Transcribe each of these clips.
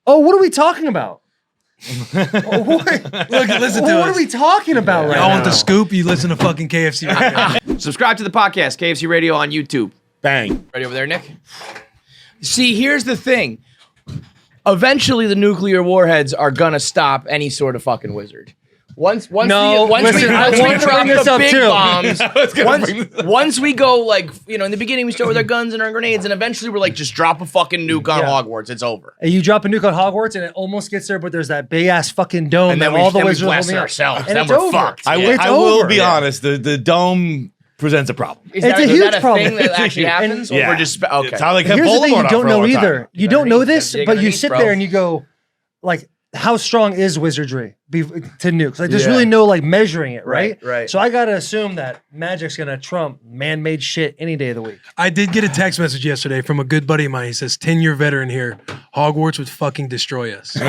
Oh, what are we talking about? Look, listen to us. What are we talking about right now? Y'all want the scoop? You listen to fucking KFC Radio. Subscribe to the podcast, KFC Radio on YouTube. Bang. Ready over there, Nick? See, here's the thing. Eventually, the nuclear warheads are gonna stop any sort of fucking wizard. Once we drop the big bombs, once we go like, in the beginning we start with our guns and our grenades, and eventually we're like, just drop a fucking nuke on Hogwarts. It's over. And you drop a nuke on Hogwarts, and it almost gets there, but there's that big ass fucking dome, and then all the wizards blast it holding ourselves. And then it's we're over. fucked. I will be honest. The dome presents a problem. Is It's that, a is huge that a problem. thing that actually happens? Or we're just okay. It's how they kept Here's the thing Voldemort you off don't for a know long time. either. You don't know this, Dig but you underneath, sit bro. there and you go, like, how strong is wizardry to nukes? Like, there's Yeah. really no like measuring it, right? Right. So I gotta assume that magic's gonna trump man-made shit any day of the week. I did get a text message yesterday from a good buddy of mine. He says, 10-year veteran here. Hogwarts would fucking destroy us. See,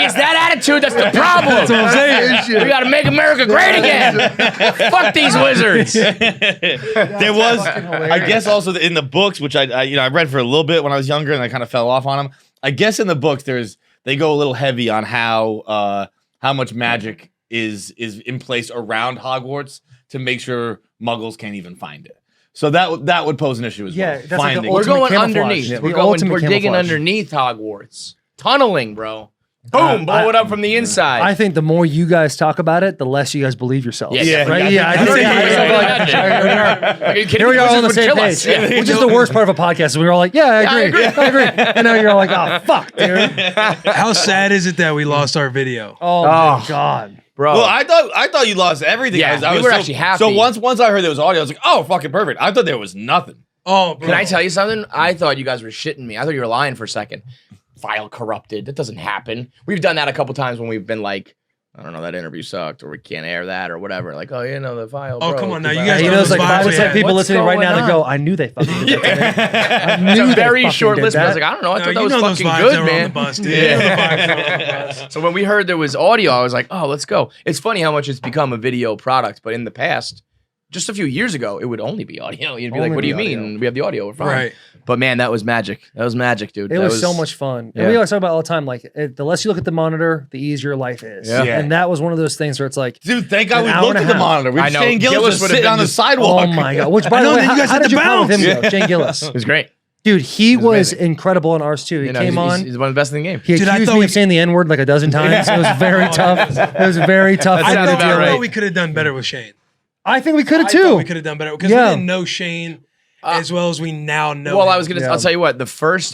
it's that attitude that's the problem. That's what I'm saying. We gotta make America great again. Fuck these wizards. There was, I guess, also in the books, which I read for a little bit when I was younger, and I kind of fell off on them. I guess in the books they go a little heavy on how much magic is in place around Hogwarts to make sure Muggles can't even find it. So that would pose an issue as well. Yeah, that's like the Finding We're ultimate going camouflage. underneath. Yeah, We're digging underneath Hogwarts. Tunneling, bro. Boom, blow it up from the inside. I think the more you guys talk about it, the less you guys believe yourselves. Yeah. Right? Yeah, I think here we are on the same page. Which is the worst part of a podcast. Is we were all like, I agree. And now you're all like, oh, fuck, dude. How sad is it that we lost our video? Oh, my God. Bro. Well, I thought you lost everything. Yeah, I we was were actually happy. So once I heard there was audio, I was like, oh, fucking perfect. I thought there was nothing. Oh, bro. Can I tell you something? I thought you guys were shitting me. I thought you were lying for a second. File corrupted. That doesn't happen. We've done that a couple times when we've been like, I don't know, that interview sucked, or we can't air that, or whatever. Like, the file. Oh, broke. come on now. You Yeah, guys you know know, it's those like vibes 5 we to 10 had. people What's listening right going now that on? go, I knew they fucking did that. It's a very fucking short did list. I was that. like, I don't know. I No, thought that you was know those fucking vibes good, that were on man. the bus, dude. You know the vibes that were on the bus. So when we heard there was audio, I was like, oh, let's go. It's funny how much it's become a video product, but in the past, just a few years ago, it would only be audio. You'd be like, Only what do you be audio. mean? We have the audio. We're fine. Right. But man, that was magic. That was magic, dude. It That was so much fun. And Yeah. we always talk about all the time, like, the less you look at the monitor, the easier life is. Yeah. Yeah. And that was one of those things where it's like, Dude, thank God An we hour looked and at a the half. monitor. We I know. Shane Gillis Gillis was would have sitting been on the just- sidewalk. oh my God. Which, by I the know, way, then you guys how had did to you find with bounce. him, Shane Gillis? It was great. Dude, he was amazing. incredible on ours too. He came on. He's one of the best in the game. He Dude, I accused thought me we- of saying the N-word like a dozen times. It was very tough. It was very tough. That for me to sounded deal about with. right. We could have done better with Shane. I think we could have I thought too. we could have done better because Yeah. we didn't know Shane as well as we now know. Well, him. I was gonna. Yeah. I'll tell you what.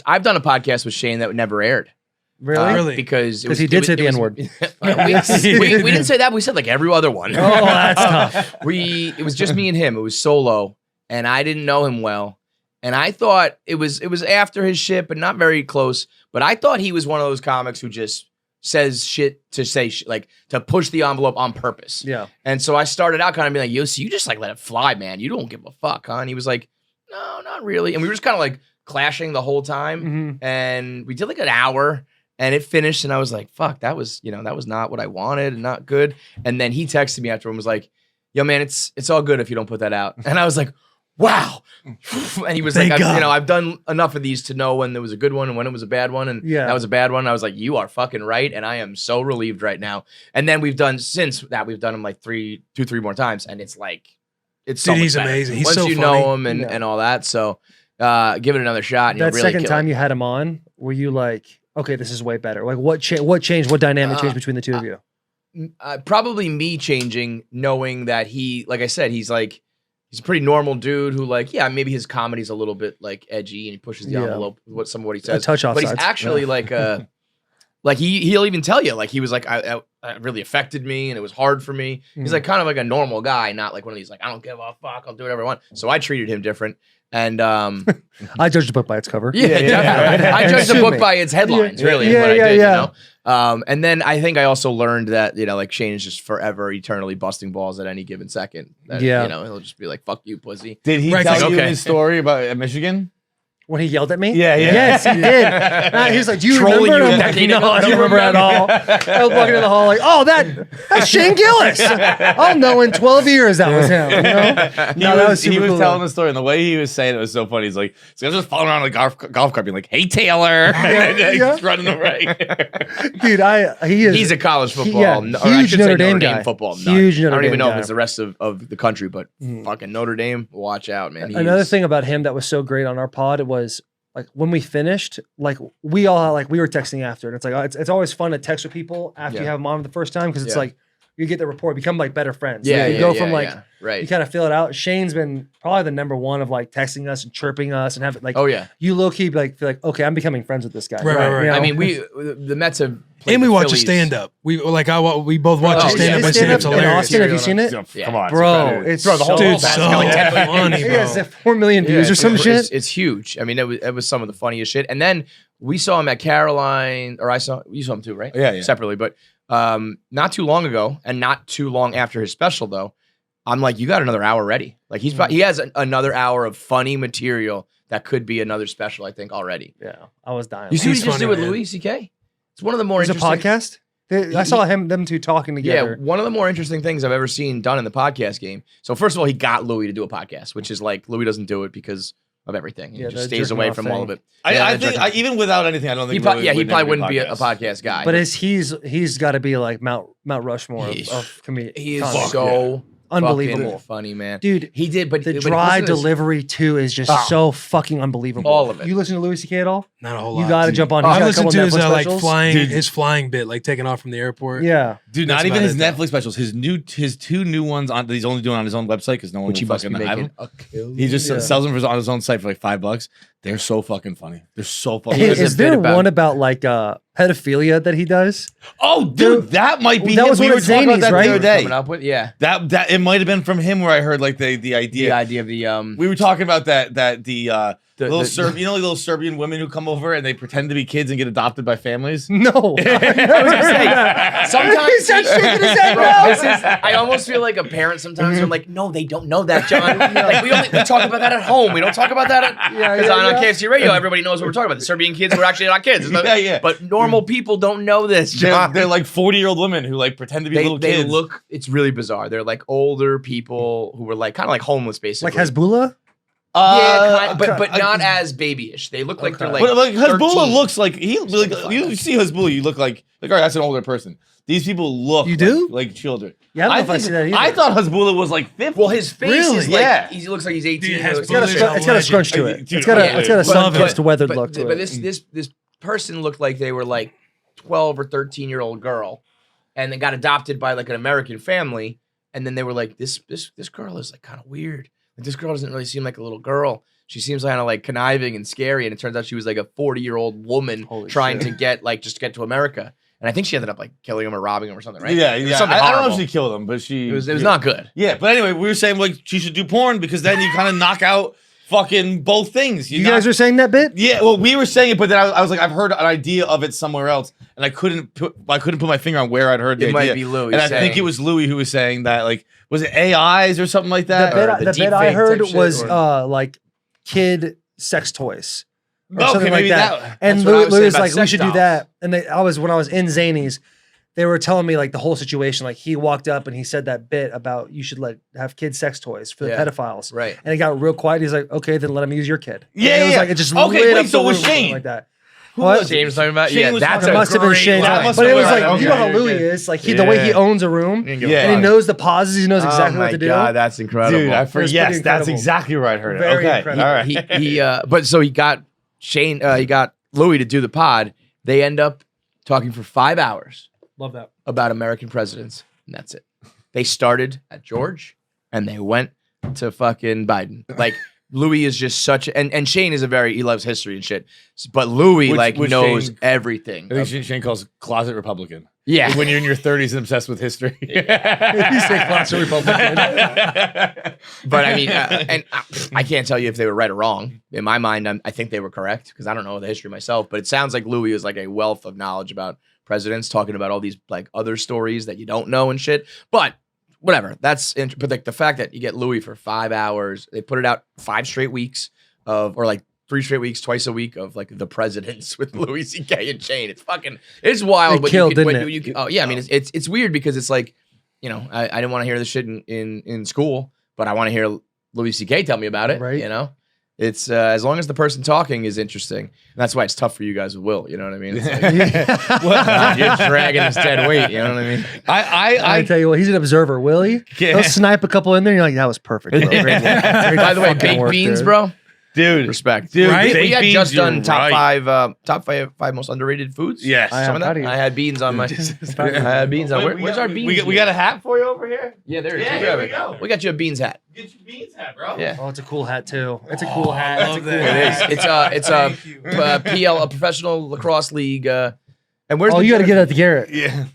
I've done a podcast with Shane that never aired. Really? Really? Because Because he did say the N-word. we didn't say that. We said like every other one. Oh, that's tough. It was just me and him. It was solo, and I didn't know him well. And I thought it was after his shit, but not very close. But I thought he was one of those comics who just says shit to say like to push the envelope on purpose. Yeah. And so I started out kind of being like, yo, so you just like let it fly, man. You don't give a fuck, huh? And he was like, no, not really. And we were just kind of like clashing the whole time. Mhm. And we did like an hour. And it finished, and I was like, fuck, that was not what I wanted and not good. And then he texted me after and was like, yo, man, it's all good if you don't put that out. And I was like, wow. And he was Thank like, God. I've done enough of these to know when there was a good one and when it was a bad one. And Yeah. that was a bad one. I was like, you are fucking right. And I am so relieved right now. And then we've done him like three more times. And it's like, it's so Dude, much he's better. amazing. He's Once so you funny. know him and all that. So give it another shot. And That you'll really second kill time it. you had him on, were you like, okay, this is way better? Like, what changed? What dynamic changed between the two of you? Probably me changing, knowing that he, like I said, he's a pretty normal dude who like, yeah, maybe his comedy's a little bit like edgy and he pushes the Yeah. envelope with some of what he says. touch but he's offsides. actually like like he'll even tell you, like he was like, I it really affected me and it was hard for me. He's like kind of like a normal guy, not like one of these like, I don't give a fuck, I'll do whatever I want. So I treated him different. And I judged the book by its cover. yeah, definitely. I judge the Sue book me. by its headlines, really, is Yeah, what I yeah, did, yeah. you know? And then I think I also learned that, like Shane is just forever, eternally busting balls at any given second. That, Yeah. he'll just be like, fuck you, pussy. Did he Right, tell like, you okay. his story about Michigan? When he yelled at me? Yeah. Yes, he did. He's like, do you Trolling remember? you I'm like, decade no, ago? I don't remember at all. I was walking in the hall like, oh, that's Shane Gillis. I'll know in 12 years that was him. You know? That was super he was cool. telling the story, and the way he was saying it was so funny. He's like, so I was just following around the golf cart, being like, "Hey, Taylor," and he's running away. Dude, He's a college football, Yeah, or I huge should say Notre Dame guy. football. Huge nut. Notre I don't even Dame know guy. if it's the rest of the country, but fucking Notre Dame, watch out, man. Another thing about him that was so great on our pod was like when we finished, like we were texting after, and it's like it's always fun to text with people after you have them on the first time because it's like you get the rapport, become like better friends. Yeah, you go from right. You kind of feel it out. Shane's been probably the number one of like texting us and chirping us and have like you low key like feel like okay, I'm becoming friends with this guy. Right. You know? I mean, the Mets have played And we the watch a Phillies. stand up. We both watch a stand up. his And stand up's stand-up in hilarious. Austin, have you seen it? Come on, Bro, it's Bro, the whole so Dude, That's so got like 10 million funny, He bro. has 4 million views or some shit. It's huge. I mean, it was some of the funniest shit. And then we saw him at Caroline, or you saw him too, right? Yeah. Separately, but not too long ago, and not too long after his special though. I'm like, you got another hour ready. Like he has another hour of funny material that could be another special. I think already. Yeah, I was dying. You see what He's he just did funny, with man. Louis C.K.? It's one of the more There's a interesting podcast. I saw them two talking together. Yeah, one of the more interesting things I've ever seen done in the podcast game. So first of all, he got Louis to do a podcast, which is like Louis doesn't do it because of everything. He just the stays jerking away off from thing. all of it. I think even without anything, I don't think He probably wouldn't be a podcast guy. But he's got to be like Mount Rushmore He's- of comedian. he is so unbelievable, fucking funny, man. dude. He did, but The but dry listen to this. delivery too is just so fucking unbelievable. All of it. You listen to Louis C.K. at all? Not a whole lot. You got to jump on. I He's got a listened couple to his Netflix like specials. flying Dude. his flying bit, like taking off from the airport. Yeah, Dude, That's not even about his it, though. Netflix specials. His two new ones that he's only doing on his own website because no one Which he will must be fucking have making them. a kill. He just sells them on his own site for like $5. They're so fucking funny. They're so fucking. He has a is bit there about- one about like pedophilia that he does? Oh, dude, that might be. That him. was We one were of talking about Zany's, that right? the other day. Coming up with That it might have been from him where I heard like the idea. the idea of the We were talking about that the little the- Serbian, you know, like little Serbian women who come over and they pretend to be kids and get adopted by families. No, sometimes He's just shaking his head Bro, no. this is, I almost feel like a parent sometimes. I'm like, no, they don't know that, John. Like we talk about that at home. We don't talk about that because on KFC radio, everybody knows what we're talking about. The Serbian kids were actually not kids. Yeah. But normal people don't know this, John. They're like 40-year-old women who like pretend to be little They kids. look. It's really bizarre. They're like older people who were like kind of like homeless, basically. like Hezbollah. Yeah, but not as babyish. They look like they're like. But like Hezbollah 13. looks like you see Hezbollah, you look like all right, that's an older person. These people look You do? like children. Yeah, I don't know if I see that either. I thought Hezbollah was like 50. Well, his face Really? is like Yeah. he looks like he's 18. Dude, He looks Hezbollah- It's got a scrunch to it. Dude, It's got a But- sun-kissed weathered look to But it. this person looked like they were like 12 or 13-year-old girl, and they got adopted by like an American family, and then they were like, this girl is like kind of weird. Like this girl doesn't really seem like a little girl. She seems kind of like conniving and scary, and it turns out she was like a 40-year-old woman Holy trying shit. to get to America. And I think she ended up like killing him or robbing him or something, right? Yeah, It was yeah. something I don't know horrible. if she killed him, but she It was not good. Yeah, but anyway, we were saying like she should do porn because then you kind of knock out fucking both things. You guys are saying that bit? Yeah, well, we were saying it, but then I was like, I've heard an idea of it somewhere else, and I couldn't put my finger on where I'd heard the It idea. might be Louis and I think saying- it was Louis who was saying that. Like, was it AIs or something like that? or The the bit I deep fake heard type shit, was or- like kid sex toys. Or Okay, something like maybe that. that- And that's what I was Louis saying was about like, we sex should do dolls. that. And when I was in Zany's, they were telling me like the whole situation. Like he walked up and he said that bit about you should have kid sex toys for the Yeah. pedophiles. Right. And it got real quiet. He's like, okay, then let him use your kid. Yeah, And it was yeah. like it just Okay, lit wait, up so the it was room or something Shane. like that. Who What? was James talking about? Shane Yeah, was that's talking It a must have been great Shane. line. must But have it was been like, right. you know how Okay, Louis okay. is. Like the way he Yeah. owns a room. Yeah. And he knows the pauses. He knows exactly oh what my to do. God, that's incredible. Dude, I It was pretty yes, that's incredible. exactly where I heard it. Very Okay, incredible. all right. He but so he got Shane, he got Louis to do the pod. They end up talking for 5 hours Love that. about American presidents, and that's it. They started at George, and they went to fucking Biden. Like Louis is just such, and Shane is he loves history and shit. But Louis Which knows Shane- everything. I think Shane calls closet Republican. Yeah. When you're in your 30s and obsessed with history. You say classic Republican. But I mean, and I can't tell you if they were right or wrong. In my mind, I think they were correct because I don't know the history myself. But it sounds like Louis is like a wealth of knowledge about presidents, talking about all these like other stories that you don't know and shit. But whatever, but like the fact that you get Louis for 5 hours, they put it out 5 straight weeks or like 3 straight weeks, twice a week of like the presidents with Louis C.K. and Shane. It's wild. It killed, didn't it? Oh yeah, I mean it's weird because it's like, you know, I didn't want to hear this shit in school, but I want to hear Louis C.K. tell me about it. Right. You know, it's as long as the person talking is interesting. And that's why it's tough for you guys with Will. You know what I mean? It's like, you're dragging his dead weight. You know what I mean? I tell you what, he's an observer. Will he? He'll snipe a couple in there. And you're like, that was perfect. Bro. Great work. By the way, fucking baked work, beans, dude. bro. Dude, Respect, dude. Right? We had Baked just beans, done you're top right. five most underrated foods. Yes. I Some of am. that. I had beans on my. I had beans on. Where's our beans? We got a hat for you over here. Yeah, there it is. Yeah, You here have we it. go. We got you a beans hat. Get your beans hat, bro. Yeah. Oh, it's a cool hat too. It's a cool hat. love It's a cool that. It hat. is. It's a PL, a professional lacrosse league. And where's Oh, the you got to get that to Garrett. Yeah.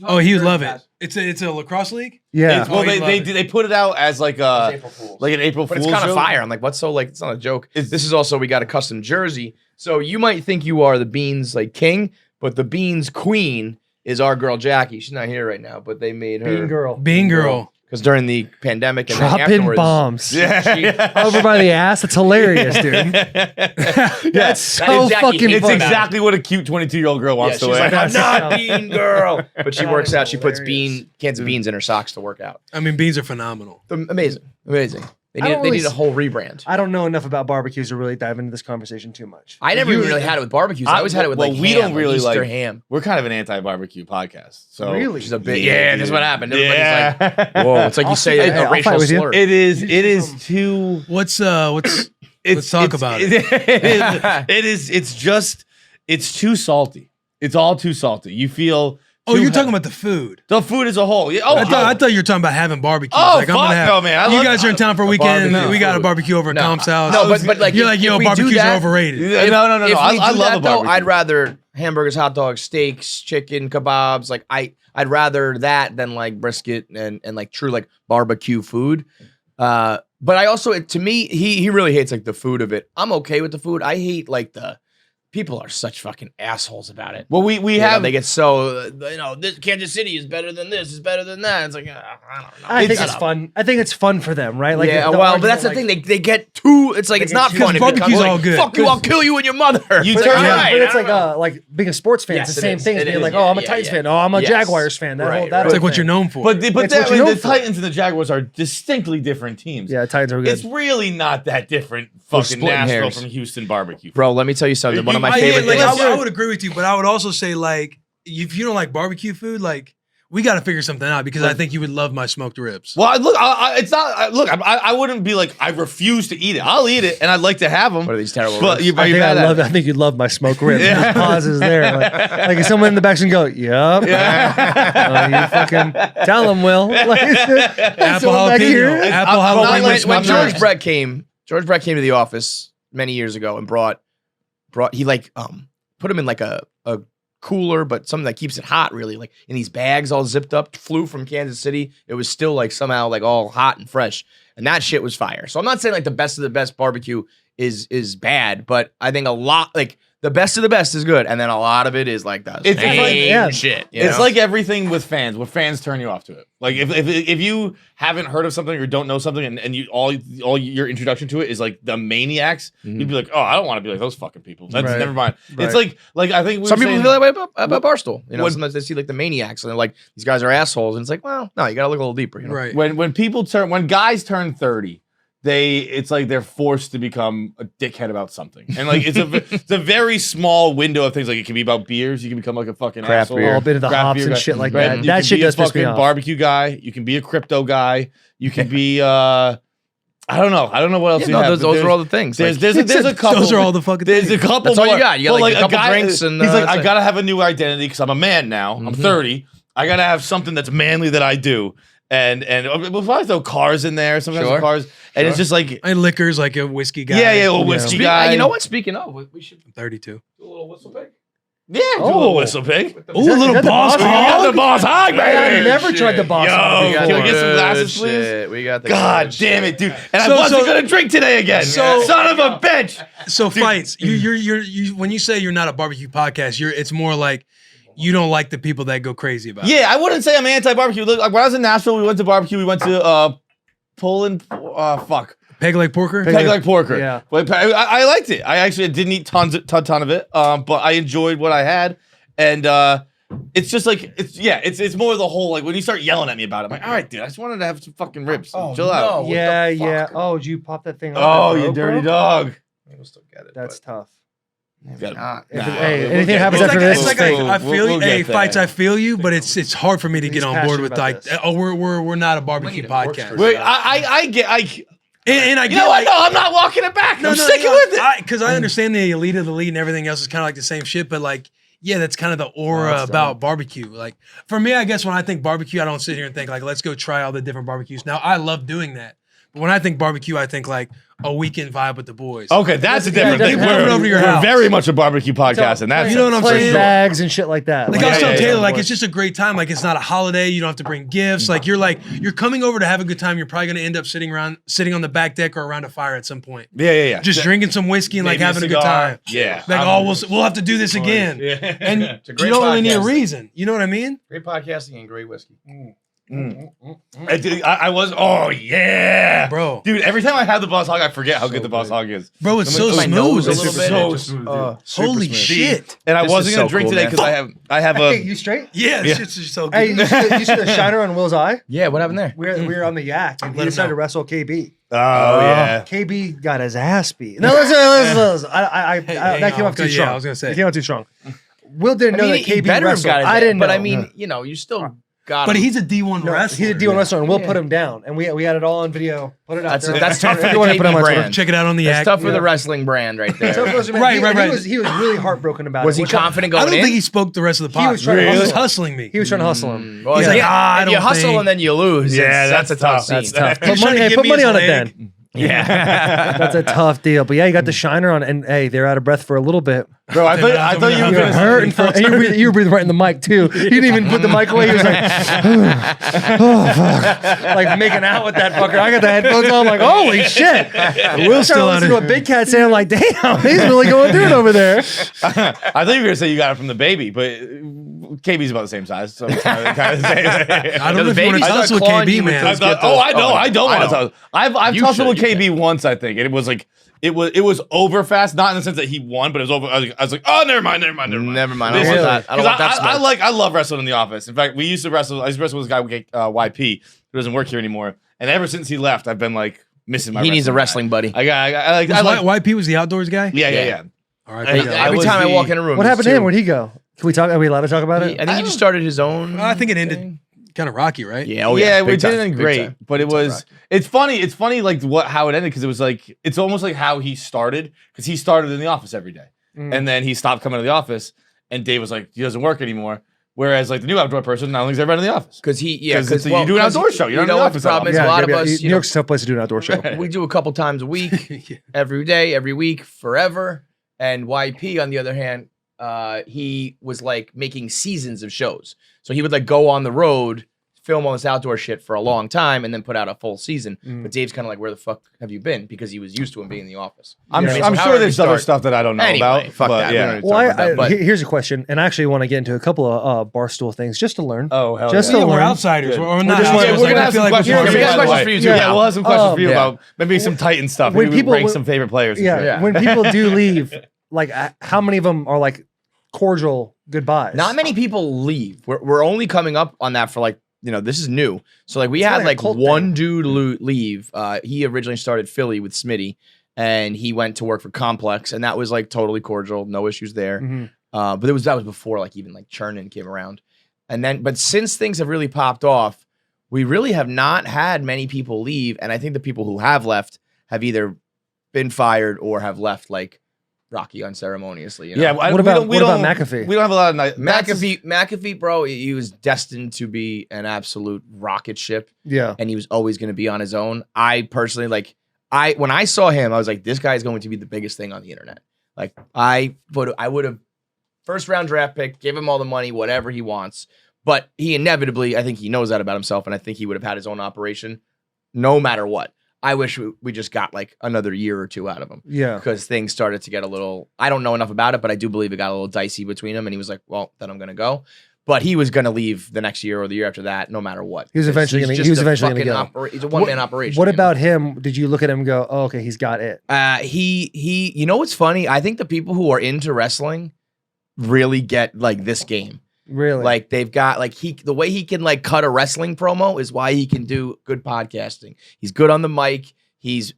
Oh, he would love it. It's a lacrosse league. Yeah. Well, he'd love it. they put it out as like a April Fool's. like an April But Fool's it's kind of joke. fire. I'm like, what's so like? It's not a joke. This is also we got a custom jersey, so you might think you are the beans like king, but the beans queen is our girl Jackie. She's not here right now, but they made her Bean girl. Bean girl. because during the pandemic and then Dropping afterwards, bombs. Yeah. Over by the ass. That's hilarious, dude. That's so Jackie fucking hates It's funny. exactly what a cute 22-year-old girl Yeah, wants she's to wear. like, I'm not That's bean girl, but she That works is out. She puts hilarious. cans of beans in her socks to work out. I mean, beans are phenomenal. Amazing. They I don't need really a whole rebrand. I don't know enough about barbecues to really dive into this conversation too much. I never even really had it with barbecues. I always had it with like we ham, don't really Easter like ham. We're kind of an anti-barbecue podcast. So Really? She's a big Yeah, that's what happened. Yeah. Everybody's like, whoa, it's like you I'll say fight- a hey, I'll racial fight with you. slur. It is too. Let's talk about it. It's too salty. It's all too salty. You feel. Oh, too you're talking he- about the food. the food as a whole. Yeah, I thought you were talking about having barbecue. Oh, I'm fuck gonna have, no, man. I you love- guys are in town for a weekend. barbecue We got a food. barbecue over at No. Tom's house. No, but like you're if- like, yo, if we do barbecues that- are overrated. No. If I we do love that, a though, barbecue. I'd rather hamburgers, hot dogs, steaks, chicken, kebabs. Like I'd rather that than like brisket and like true like barbecue food. But I also to me he really hates like the food of it. I'm okay with the food. I hate like the people are such fucking assholes about it. Well, we You know, have. they get so this Kansas City is better than this, is better than that. It's like I don't know. I think Shut it's up. fun. I think it's fun for them, right? Like Yeah, the well, but that's the argument, thing. They get too. It's like it's get not too- fun. Because if it barbecue's comes all like, good. Fuck you! I'll kill you and your mother. You It's But, like, turn- yeah, all right, but it's all right. like being a sports fan. Yes, it's the it same is. thing as It being is, like, yeah, oh, I'm a yeah, Titans yeah. fan. Oh, I'm a Yes. Jaguars fan. That Right, whole, that right. It's whole like what thing. you're known for. But It's what you're the known for. Titans and the Jaguars are distinctly different teams. Yeah, Titans are good. It's really not that different. Fucking splitting Nashville hairs. from Houston barbecue. Bro, let me tell you something. One of my I favorite things. would agree with you, but I would also say like if you don't like barbecue food, like we got to figure something out because I think you would love my smoked ribs. Well, look, it's not. I wouldn't be like I refuse to eat it. I'll eat it, and I'd like to have them. What are these terrible But ribs? you, I think you'd love my smoked ribs. Yeah. Just pauses there. Like if someone in the back can go, yep. You fucking tell them, Will. Like, Apple someone back here. jalapeno. Apple I'm not jalapeno like- smoked I'm not- George ribs. Brett came to the office many years ago and brought he like put him in like a cooler, but something that keeps it hot really, like in these bags all zipped up, flew from Kansas City. It was still like somehow like all hot and fresh. And that shit was fire. So I'm not saying like the best of the best barbecue is bad, but I think a lot like the best of the best is good, and then a lot of it is like the It's same like- yeah. shit. You It's know? like everything with fans. Where fans turn you off to it. Like if you haven't heard of something or don't know something, and you all your introduction to it is like the maniacs, you'd be like, oh, I don't want to be like those fucking people. That's Right. never mind. Right. It's like I think we some were people saying, feel that way about Barstool. You know, What- sometimes they see like the maniacs and they're like, these guys are assholes, and it's like, well, no, you gotta look a little deeper. You know? Right. when guys turn 30. It's like they're forced to become a dickhead about something, and like it's a very small window of things. Like it can be about beers, you can become like a fucking Craft asshole. beer. Oh, a bit of the Craft hops beer and guy. shit like Right? that. You That can shit be a does piss me fucking off. barbecue guy. You can be a crypto guy. You can be I don't know what else Yeah, you no, have. those but are all the things. There's Like, there's a couple. Those are all the fucking There's a things. couple. That's all you more. got. You got, Well, like, a couple drinks and, he's like, that's I it. gotta have a new identity because I'm a man now. I'm 30. I gotta have something that's manly that I do. And we'll probably throw cars in there. Sometimes Sure. cars, and it's just like I liquors like a whiskey guy. a whiskey guy. You know what? Speaking of, we should 32. do a little whistle pick. Yeah, do a little whistle pig. Ooh, a little that the boss boss We hog. got the boss hog, baby. I never tried the boss Yo, hog can before. we get some glasses, please? Shit. We got the God good damn shit. it, dude! And So- I wasn't so- gonna drink today again. So- Son of a bitch. So fights. You when you say you're not a barbecue podcast, it's more like you don't like the people that go crazy about it. Yeah, I wouldn't say I'm anti-barbecue. Look, like when I was in Nashville, we went to barbecue. We went to Poland. Peg leg porker. Peg leg porker. Yeah. But I liked it. I actually didn't eat ton of it, but I enjoyed what I had, and it's just like it's more the whole like when you start yelling at me about it, I'm like, all right, dude, I just wanted to have some fucking ribs. Oh, Chill out. no. Yeah. Oh, did you pop that thing? Oh, on you dirty dog. We'll still get it. That's tough. Maybe not. Hey, anything happens after this, It's like I feel you. we'll Hey, get there. Fights, I feel you, but it's hard for me to He's get on board passionate with about like, this. we're not a barbecue We need a works podcast. person. Wait, I get. And I You get know what? like, No, I'm not walking it back. I'm sticking with it. Because I understand the elite of the elite and everything else is kind of like the same shit, but like, yeah, that's kind of the aura about barbecue. Like for me, I guess when I think barbecue, I don't sit here and think like, let's go try all the different barbecues. Now I love doing that. But when I think barbecue, I think like a weekend vibe with the boys. Okay, that's a different thing. coming over to your We're house. very much a barbecue podcast, and that's You know what I'm Playing saying? bags and shit like that. Like I was telling yeah, Taylor, like it's just a great time. Like it's not a holiday. You don't have to bring gifts. Like you're coming over to have a good time. You're probably gonna end up sitting on the back deck or around a fire at some point. Yeah. Just drinking some whiskey and like Maybe a having a good cigar. time. Yeah. Like we'll have to do this again. Yeah. And a you great don't really need a podcast. reason. You know what I mean? Great podcasting and great whiskey. I was. Oh yeah, Bro. Dude, every time I have the Boss Hog, I forget how good the Boss Hog is. Bro, it's so My smooth. nose a It's little bit. so It just, smooth, Holy smooth. shit. And I This wasn't is gonna so drink cool, today man. because I have Hey, a. you straight? Yeah, Yeah. it's just so good. Hey, you see the shiner on Will's eye? Yeah, what happened there? We were on the yak, and he Let him decided know. to wrestle KB. Oh yeah. KB got his ass beat. No, listen. That came off too yeah, strong. I was gonna say. It came off too strong. Will didn't know that he KB better have wrestled. got it. I didn't know. But I mean, you know, you still got But him. he's a D1 No, wrestler. he's a D1 wrestler, and we'll Yeah. put him down. And we had it all on video. Put it out That's there. that's tough for the Everyone put him KB on Twitter. brand. Check it out on the That's act. tough for the wrestling brand right there. Right. He was really heartbroken about Was it. he which I- confident I going don't in? think he spoke the rest of the He pod. was trying to He was hustle. hustling me. He was trying to hustle him. Well, He's if like, you- I if you don't hustle think- and then you lose, Yeah, that's a tough scene. That's tough. Put He's trying money, to hey, give put me money his on it leg. then. Yeah. That's a tough deal. But yeah, you got the shiner on, and hey, they're out of breath for a little bit. Bro, I thought you were You were gonna hurting for. And you were breathing right in the mic too. He didn't even put the mic away. He was like, oh fuck, like making out with that fucker. I got the headphones on. I'm like, holy shit. Will's Still still out listening to a of big cat saying, I'm like, damn, he's really going through it over there. I thought you were gonna say you got it from the baby, but KB's about the same size, so it's kind of the same. I don't know if the you want babies to are tussle with clawing KB, you with man. those I know. I don't want to tussle. I've You tussled with should, you KB once, I think, and it was like it was over fast, not in the sense that he won, but it was over. I was like, oh, never mind. Never mind. This I is- don't want that. I don't want that smoke. I love wrestling in the office. In fact, I used to wrestle with this guy, YP, who doesn't work here anymore. And ever since he left, I've been like missing my. He needs a guy. wrestling buddy. I like. YP was the outdoors guy? Yeah. All right. Hey, there you go. I Every was time I the- walk in a room, What there's happened to him? two. Where'd he go? Can we talk? Are we allowed to talk about it? I think he just started his own. I think it thing. ended kind of rocky, right? Yeah, oh yeah, yeah, we big time, didn't big great, time. but it Big time was. rocky. It's funny, like how it ended because it was like it's almost like how he started because he started in the office every day, and then he stopped coming to the office, and Dave was like, he doesn't work anymore. Whereas like the new outdoor person, not only is everybody in the office. Because he, yeah, 'Cause because you do an outdoor show. You're You not in know the what the office that problem is? often. A lot of yeah, us, New you know, York's a tough place to do an outdoor show. we do a couple times a week, every day, every week, forever. And YP, on the other hand, he was like making seasons of shows. So he would like go on the road, film all this outdoor shit for a long time, and then put out a full season. But Dave's kind of like, where the fuck have you been? Because he was used to him being in the office. I'm, You know what I mean? I'm So how sure did we there's other start? stuff that I don't know Anyway, about. fuck but that. We yeah. don't need to Well, talk about that, but- here's a question, and I actually want to get into a couple of Barstool things just to learn. Oh hell Just yeah. to Yeah, we're learn. outsiders. Good. We're not just- outsiders. We're Like, gonna I have feel some like questions we're for you. we got by the questions way. for you too, Yeah, yeah. we'll have some questions for you yeah. about maybe some Titan stuff. When Maybe people- rank when- some favorite players. and Yeah, shit. Yeah. when people do leave, like how many of them are like cordial goodbyes? Not many people leave. We're only coming up on that for like, you know, this is new. So like we It's had like a like cult one dude leave. He originally started Philly with Smitty, and he went to work for Complex, and that was like totally cordial, no issues there. Mhm. But that was before like even like Chernin came around, and then but since things have really popped off, we really have not had many people leave, and I think the people who have left have either been fired or have left like Rocky unceremoniously. You know? Yeah. What about McAfee? We don't have a lot of night. McAfee, bro, he was destined to be an absolute rocket ship, Yeah. and he was always going to be on his own. I personally when I saw him, I was like, this guy is going to be the biggest thing on the internet. Like I would have first round draft pick, give him all the money, whatever he wants. But he inevitably, I think he knows that about himself, and I think he would have had his own operation no matter what. I wish we just got like another year or two out of him. Yeah. Because things started to get a little, I don't know enough about it, but I do believe it got a little dicey between them. And he was like, well, then I'm going to go. But he was going to leave the next year or the year after that, no matter what. He was eventually going to. He was eventually going to go. He's a one-man operation. What about him? Did you look at him and go, "Oh, okay, he's got it"? He. You know what's funny? I think the people who are into wrestling really get like this game. Really, like they've got like the way he can like cut a wrestling promo is why he can do good podcasting. He's good on the mic. He is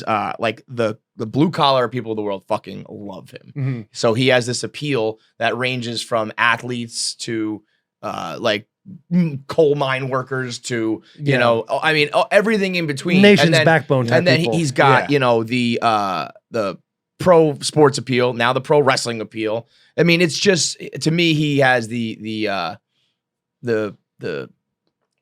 like the blue collar people of the world fucking love him. Mm-hmm. So he has this appeal that ranges from athletes to like coal mine workers to you know, I mean everything in between. Nation's backbone. And then people. he's got you know the pro sports appeal, now the pro wrestling appeal. I mean, it's just to me he has the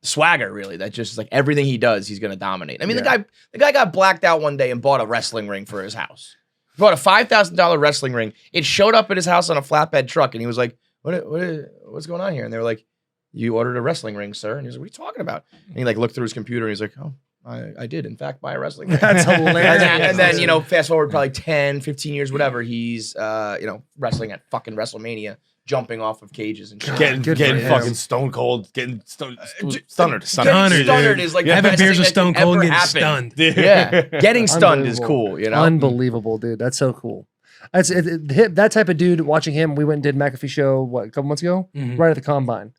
swagger really that just like everything he does he's gonna dominate. I mean the guy got blacked out one day and bought a wrestling ring for his house. He bought a $5,000 wrestling ring. It showed up at his house on a flatbed truck and he was like, what's going on here? And they were like, you ordered a wrestling ring, sir. And he was like, what are you talking about? And he like looked through his computer and he's like, oh, I did in fact buy a wrestling ring. That's hilarious. And then you know, fast forward probably 10, 15 years, whatever, he's you know, wrestling at fucking WrestleMania, jumping off of cages and shit. Getting fucking stone cold, getting stunnered. Stunnered is like having beers with Stone Cold and getting happen. stunned. Yeah, getting stunned is cool. You know, unbelievable, dude. That's so cool. That's that type of dude. Watching him, we went and did McAfee show a couple months ago, right at the combine.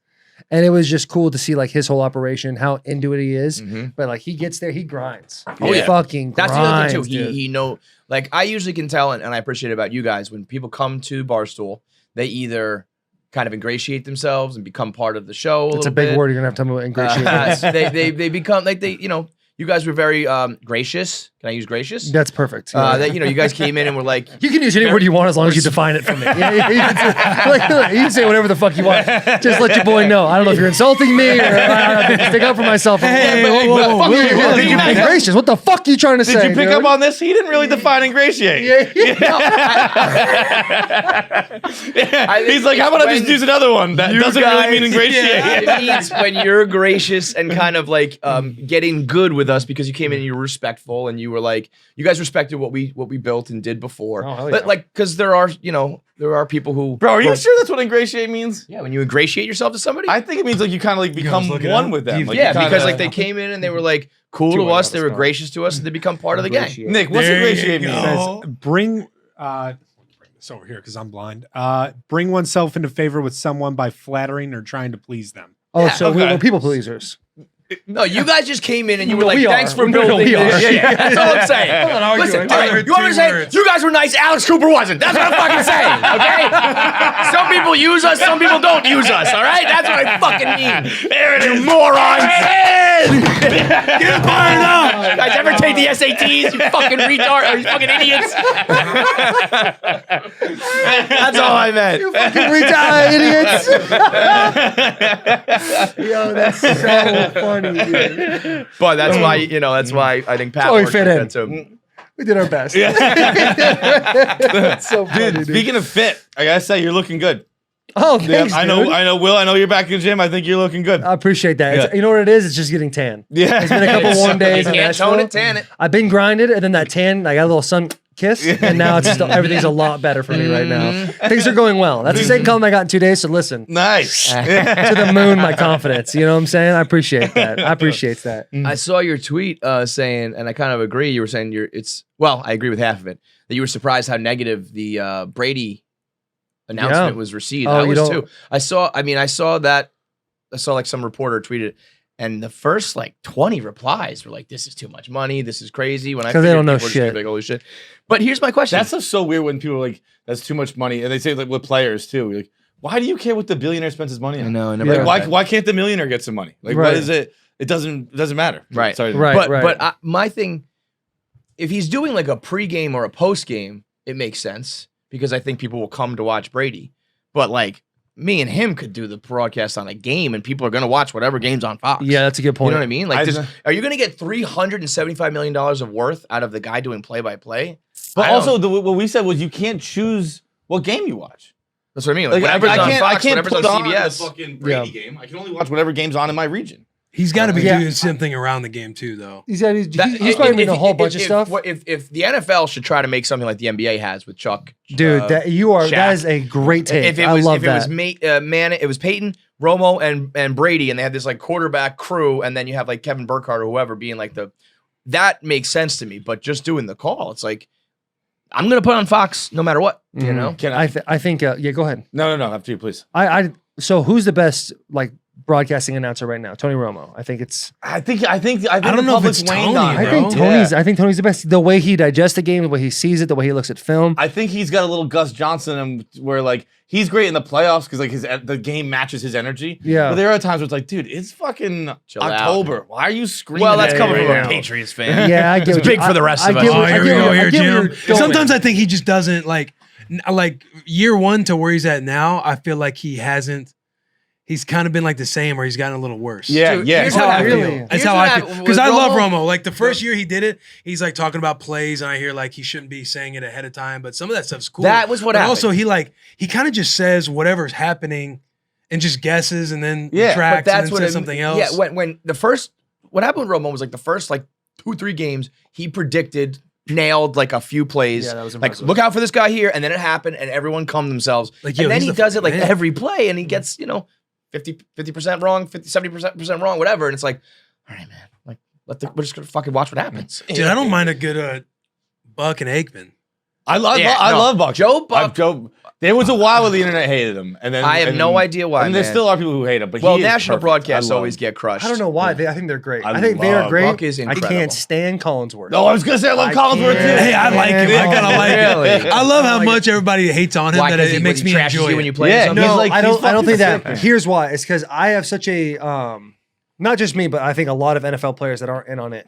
And it was just cool to see like his whole operation, how into it he is. But like he gets there, he grinds. He fucking grinds. That's the other thing too. He know, like I usually can tell, and I appreciate it about you guys when people come to Barstool, they either kind of ingratiate themselves and become part of the show. It's a big word. You're gonna have to tell me what ingratiate is. They become like you know. You guys were very gracious. Can I use gracious? That's perfect. That you know, you guys came in and were like, you can use any word you want as long as you define it for me. You can say whatever the fuck you want. Just let your boy know. I don't know if you're insulting me or I stick up for myself. Be gracious. What the fuck are you trying to say? Did you pick up on this? He didn't really define ingratiate. He's like, how about I just use another one? That doesn't really mean ingratiate. It means when you're gracious and kind of like getting good with us because you came in and you were respectful and you were like, you guys respected what we built and did before. But like, because there are people who. Bro, are you sure that's what ingratiate means? Yeah, when you ingratiate yourself to somebody. I think it means like you kind of like become one with them. Like, because like they came in and they were like cool to us, they were gracious to us, and they become part of the gang. Nick, what's ingratiate mean? It says bring this over here because I'm blind. Bring oneself into favor with someone by flattering or trying to please them. Oh, so we're people pleasers. No, you guys just came in and you were like, thanks for building this shit. That's all I'm saying. Listen, you want me to say, you guys were nice, Alex Cooper wasn't. That's what I'm fucking saying, okay? Some people use us, some people don't use us, all right? That's what I fucking mean. There it is. You morons. Get fired up. Guys ever take the SATs, you fucking retard, or you fucking idiots? That's all I meant. You fucking retard idiots. Yo, that's so funny. Dude. But that's why, that's why I think Pat we fit in. Too. We did our best. That's so funny, dude. Speaking of fit, I gotta say you're looking good. Oh, thanks, I know, Will. I know you're back in the gym. I think you're looking good. I appreciate that. You know what it is? It's just getting tan. Yeah, it's been a couple warm days. You can't tone it, tan it. I've been grinded, and then that tan, I got a little sun kiss, and now it's just everything's a lot better for me right now. Things are going well. That's the same compliment I got in 2 days. So listen, nice to the moon, my confidence. You know what I'm saying? I appreciate that. I appreciate that. I saw your tweet saying, and I kind of agree. You were saying I agree with half of it. That you were surprised how negative the Brady announcement was received. I was too. I saw that. I saw like some reporter tweeted it. And the first like 20 replies were like, "This is too much money. This is crazy." When I they don't know shit. Like, holy shit. But here's my question. That's so weird when people are like, "That's too much money," and they say like with players too. Like, why do you care what the billionaire spends his money on? I know. I never like, why can't the millionaire get some money? Like, what is it? It doesn't matter. Right. Sorry. But my thing, if he's doing like a pregame or a postgame, it makes sense because I think people will come to watch Brady. But like, me and him could do the broadcast on a game and people are going to watch whatever game's on Fox. Yeah, that's a good point. You know what I mean? Like, are you going to get $375 million of worth out of the guy doing play-by-play? But also, what we said was you can't choose what game you watch. That's what I mean. Like whatever's on Fox, whatever's on CBS. The fucking Brady game. I can only watch whatever game's on in my region. He's got to be doing something around the game too, though. He's probably doing a whole bunch of stuff. If the NFL should try to make something like the NBA has with Chuck, dude, that is a great take. I love that. It was Peyton, Romo, and Brady, and they had this like quarterback crew, and then you have like Kevin Burkhardt or whoever being like that makes sense to me. But just doing the call, it's like I'm gonna put on Fox no matter what. You know? I think go ahead. No, after you, please. So who's the best like broadcasting announcer right now? Tony Romo. I think I don't know if it's Tony. I think Tony's the best. The way he digests the game, the way he sees it, the way he looks at film. I think he's got a little Gus Johnson where like he's great in the playoffs because like the game matches his energy. Yeah. But there are times where it's like, dude, it's fucking October. Out. Why are you screaming? Well, that's coming from a Patriots fan. Yeah, I get it's big for the rest of us. Here we go, here, Jim. Sometimes I think he just doesn't like year one to where he's at now. I feel like he hasn't. He's kind of been like the same, or he's gotten a little worse. Yeah, Dude, yeah. That's how I feel. Because I love Romo. Like the first year he did it, he's like talking about plays, and I hear like he shouldn't be saying it ahead of time, but some of that stuff's cool. That was what happened. Also, he kind of just says whatever's happening, and just guesses, and then tracks, and then says something else. Yeah, when what happened with Romo was like the first like 2-3 games he predicted. Nailed like a few plays. Yeah, that was like, impressive. look out for this guy here, and then it happened, and everyone calmed themselves. Like, and then he does it like man. every play, and he gets 50% wrong, 70% wrong, whatever. And it's like, all right, man, like we're just gonna fucking watch what happens. Dude, I don't mind a good Buck and Aikman. I love Buck. Joe Buck. There was a while where the internet hated him, and then I have no idea why. And there still are people who hate him, but national broadcasts always get crushed. I don't know why. I think they're great. I think they are great. Buck is I incredible. can't stand Collinsworth. No, I was gonna say I love Collinsworth too. Hey, I like him. I kind of like Really? it. I love how much everybody hates on him that it makes me enjoy you when it. you play. Yeah, something. No, He's I don't think that. sick. Here's why. It's because I have such a not just me, but I think a lot of NFL players that aren't in on it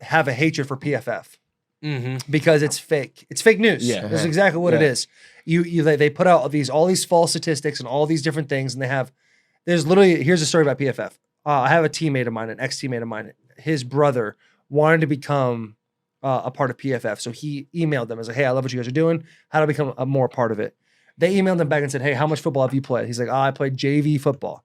have a hatred for PFF because it's fake. It's fake news. Yeah. That's exactly what it is. They put out all these false statistics and all these different things, and here's a story about PFF. I have a teammate of mine, an ex-teammate of mine. His brother wanted to become a part of PFF, so he emailed them and said, "Hey, I love what you guys are doing. How do I become a more part of it?" They emailed him back and said, "Hey, how much football have you played?" He's like, "I played JV football."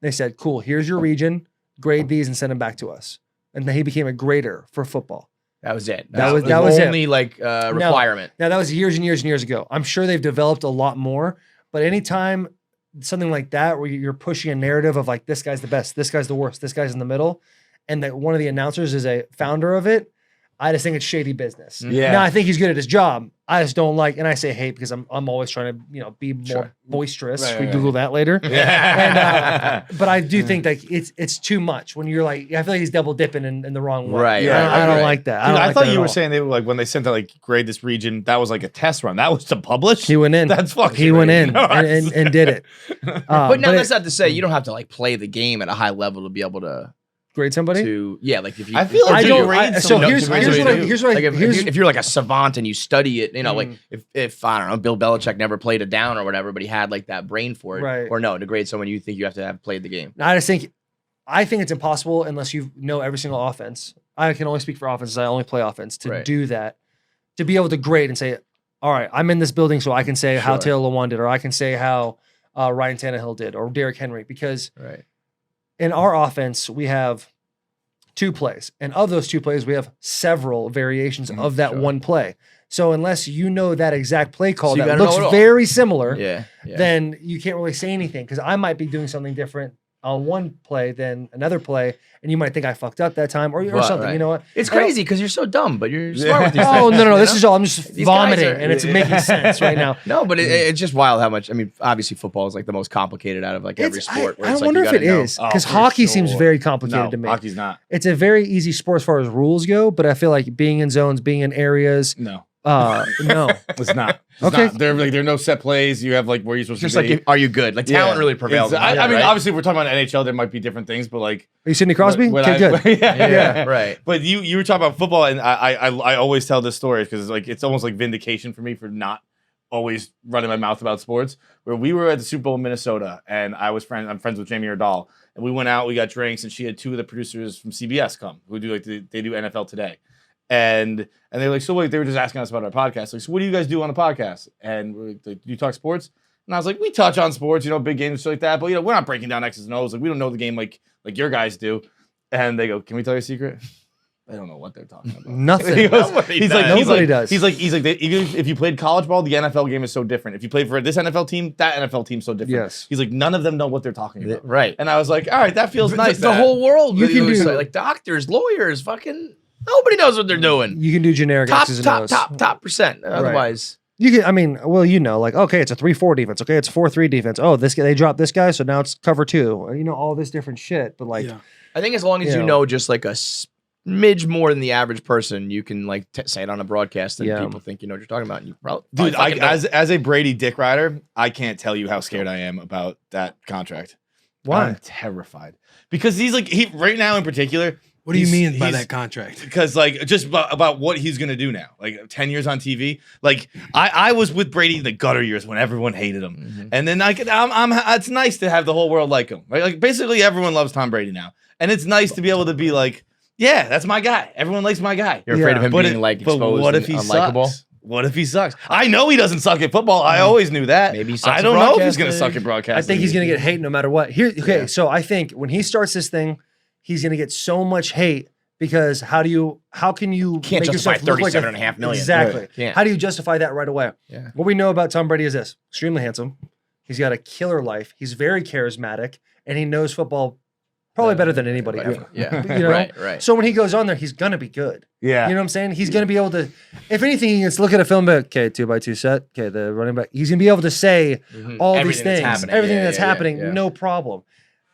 They said, "Cool. Here's your region. Grade these and send them back to us." And then he became a grader for football. That was it. That was the only requirement. Now that was years and years and years ago. I'm sure they've developed a lot more, but anytime something like that where you're pushing a narrative of like this guy's the best, this guy's the worst, this guy's in the middle, and that one of the announcers is a founder of it, I just think it's shady business. Yeah. Now I think he's good at his job. I just don't like, and I say hate because I'm always trying to be more boisterous. We Google that later. But I do think like it's too much when you're like, I feel like he's double dipping in the wrong way. Right. Yeah, I don't like that. Dude, I thought you were saying they were like when they sent to like grade this region, that was like a test run. That was to publish. He went in. That's fucking. He went in ridiculous. and did it. But now that's not to say you don't have to like play the game at a high level to be able to grade somebody. Like if you, I feel like if you're like a savant and you study it, like if I don't know, Bill Belichick never played it down or whatever, but he had like that brain for it, right. Or no, to grade someone you think you have to have played the game. I think it's impossible unless you know every single offense. I can only speak for offenses. I only play offense to do that, to be able to grade and say, all right, I'm in this building, so I can say how Taylor Lewan did, or I can say how Ryan Tannehill did, or Derrick Henry, because in our offense, we have 2 plays. And of those 2 plays, we have several variations of that one play. So unless you know that exact play call that looks very similar, then you can't really say anything. Because I might be doing something different on one play than another play, and you might think I fucked up that time or something. You know what? It's crazy because you're so dumb, but you're smart with these things. Oh, no. This is all, I'm just vomiting, and it's making sense right now. No, but it's just wild how much, I mean, obviously football is like the most complicated out of like every sport. I wonder if it is, because hockey seems very complicated to me. Hockey's not. It's a very easy sport as far as rules go, but I feel like being in zones, being in areas. No, it's not. Okay. There are no set plays. You have like where you're supposed just to be. Like, are you good? Like talent really prevails. I mean, obviously, we're talking about NHL. There might be different things, but like, are you Sidney Crosby? Okay, good. Yeah, right. But you were talking about football, and I always tell this story because it's almost like vindication for me for not always running my mouth about sports. Where we were at the Super Bowl in Minnesota, and I'm friends with Jamie Erdahl, and we went out, we got drinks, and she had 2 of the producers from CBS come who do they do NFL Today. And they're like, so wait, they were just asking us about our podcast. Like, so what do you guys do on the podcast? And we're like, do you talk sports? And I was like, we touch on sports, big games, shit like that. But we're not breaking down X's and O's. Like, we don't know the game like your guys do. And they go, "Can we tell you a secret?" I don't know what they're talking about. Nothing. He's like, Nobody does. He's like, even if you played college ball, the NFL game is so different. If you played for this NFL team, that NFL team's so different. Yes. He's like, none of them know what they're talking about. Right. And I was like, all right, that feels nice. The whole world. You can do like doctors, lawyers, fucking nobody knows what they're doing. You can do generic X's and O's. Top percent. Otherwise, you can. I mean, well, like, okay, it's a 3-4 defense. Okay, it's a 4-3 defense. Oh, this guy, they dropped this guy, so now it's cover 2. All this different shit. But like, I think as long as you know just like a smidge more than the average person, you can like say it on a broadcast and people think you know what you're talking about. And you probably dude, as a Brady dick rider, I can't tell you how scared I am about that contract. Why? I'm terrified because he's like right now in particular. What do you mean by that contract? Because like just about what he's gonna do now, like 10 years on TV. Like I was with Brady in the gutter years when everyone hated him, and then it's nice to have the whole world like him. Right? Like basically everyone loves Tom Brady now, and it's nice to be able to be like, yeah, that's my guy. Everyone likes my guy. You're afraid of him being like exposed but what if he unlikable? Sucks? What if he sucks? I know he doesn't suck at football. I always knew that. Maybe he sucks I don't at know if he's broadcasting. going to suck at broadcasting. I think he's going to get hate no matter what. So I think when he starts this thing, he's going to get so much hate because how can you Can't make justify yourself look like $37.5 million. Exactly. Right. How do you justify that right away? Yeah. What we know about Tom Brady is this: extremely handsome. He's got a killer life. He's very charismatic, and he knows football probably better than anybody ever. Yeah. You know? Right. So when he goes on there, he's gonna be good. Yeah. You know what I'm saying? He's gonna be able to, if anything, he can look at a film, but okay, 2x2 set. Okay, the running back. He's gonna be able to say all these Everything that's things, happening. everything Yeah, that's yeah, happening, yeah. no problem.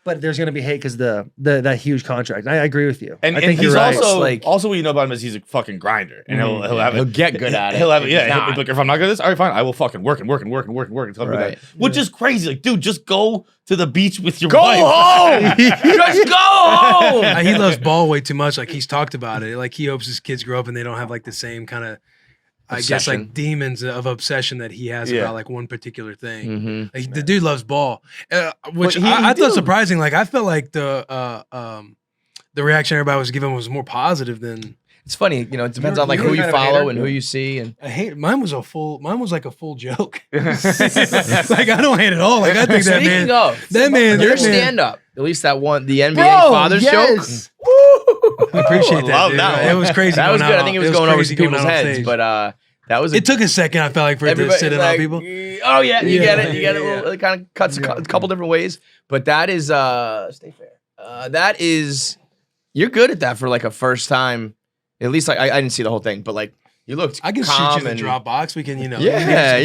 But there's gonna be hate because that huge contract. I agree with you. And I think he's you're right. also what you know about him is he's a fucking grinder, and he'll get good at it. He'll have if it. he's Yeah. not. Like if I'm not good at this, all right, fine. I will fucking work until I'm good at Right. it. Which is crazy. Like, dude, just go to the beach with your Go wife. home. Just go home. He loves ball way too much. Like he's talked about it. Like he hopes his kids grow up and they don't have like the same kind of, I guess, Obsession. like demons of obsession that he has Yeah. about like one particular thing. Mm-hmm. Like, the dude loves ball, which But he I do. thought surprising. Like I felt like the reaction everybody was giving was more positive than. It's funny, it depends on like you're who you kind of a follow hater. and who you see, and I hate mine was like a full joke. Like I don't hate it all. Like I think that Speaking man, of, that man, your that man- stand up, at least that one, the NBA Bro, Fathers yes. joke. Woo! I appreciate that. love Dude. that It one. was crazy. That was going good. I out. think it was going over crazy some people's going out on heads, stage. but that was. It took a second. I felt like for it to everybody sit in was on like, people. oh yeah, you Yeah, get it. You get it. yeah. It kind of cuts a couple different ways, but that is stay fair. That is you're good at that for like a first time. At least like I didn't see the whole thing, but like you looked. I can shoot calm you in the and- Dropbox. We can, Yeah, give you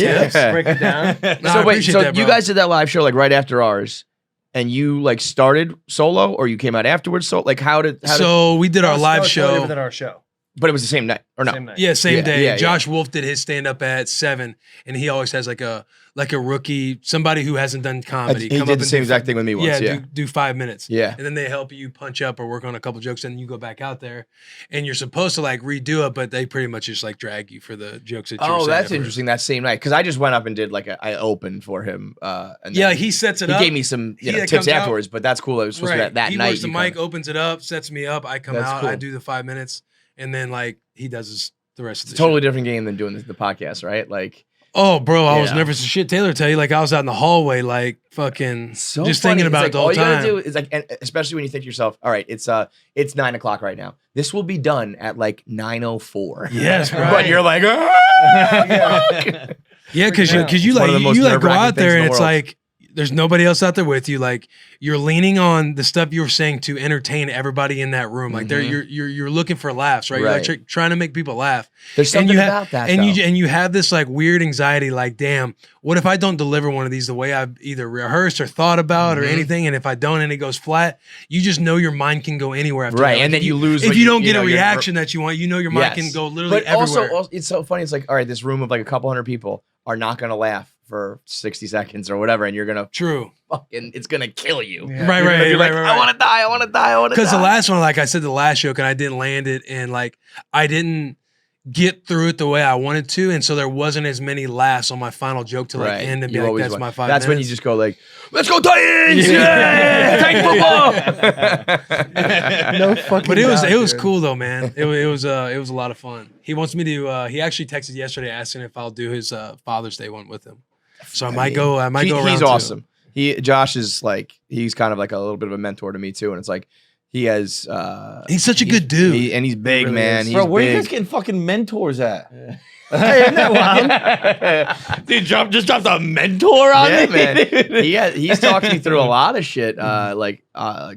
some tips. yeah. break it down. No, I So wait, appreciate so that, you bro. guys did that live show like right after ours, and you like started solo, or you came out afterwards? So like how did So we did our live show. Within our show. but it was the same night or no? Same night. Yeah, same Yeah, day. yeah, yeah. Josh Wolf did his stand up at 7, and he always has like a rookie, somebody who hasn't done comedy. He come did up the and same do- exact thing with me once. Yeah, do 5 minutes. yeah. And then they help you punch up or work on a couple jokes, and you go back out there, and you're supposed to like redo it, but they pretty much just like drag you for the jokes that you're Oh, saying that's afterwards. interesting. That same night, because I just went up and did like I opened for him. And Yeah, then he sets it he up. gave me some He tips comes out- afterwards, but that's cool. It was supposed to be that he night. works the you mic, come. opens it up, sets me up. I come That's out, cool. I do the 5 minutes, and then like he does the rest of It's the a totally show. different game than doing the podcast, right? Like Oh, bro, I was Yeah. nervous as shit. Taylor tell you, like I was out in the hallway, like fucking so just funny. thinking It's about like, it the whole all you time. gotta do is like, and especially when you think to yourself, all right, it's 9:00 right now. This will be done at like 9:04. Yes, But right. you're like, Yeah, because Yeah. you It's one like of the most you like go nerve-wracking out there things in and the it's world. like there's nobody else out there with you. Like you're leaning on the stuff you were saying to entertain everybody in that room. Like you're looking for laughs, right? You're like Right. trying to make people laugh. there's And something you about that. and though. you have this like weird anxiety. Like, damn, what if I don't deliver one of these the way I've either rehearsed or thought about or anything? And if I don't and it goes flat, you just know your mind can go anywhere after Right, that. Like, and then if you lose if what you you- don't you get a know, you're- reaction that you want. You know your mind can go literally but everywhere. also, it's so funny. It's like, all right, this room of like a couple hundred people are not gonna laugh for 60 seconds or whatever, and you're gonna True. fucking, it's gonna kill you. Yeah. Right, You're gonna be right, like, right, I want to die. I want to die. I want to die. Because the last one, like I said, the last joke, and I didn't land it, and like I didn't get through it the way I wanted to, and so there wasn't as many laughs on my final joke to like Right. end and be You like, always "That's want- my 5 That's when you minutes." just go like, "Let's go Titans! Yeah, Titan football!" No fucking. But it was doubt, cool though, man. It was a lot of fun. He wants me to. He actually texted yesterday asking if I'll do his Father's Day one with him. So I might go. I might go around. He's too. awesome. Josh is like, he's kind of like a little bit of a mentor to me too, and it's like, He has. He's such a good dude. and he's big, really man. is. He's Bro, where big. you guys getting fucking mentors at? Hey, isn't that wild? Dude, just dropped a mentor on Yeah, me. man. He's talked me through a lot of shit, like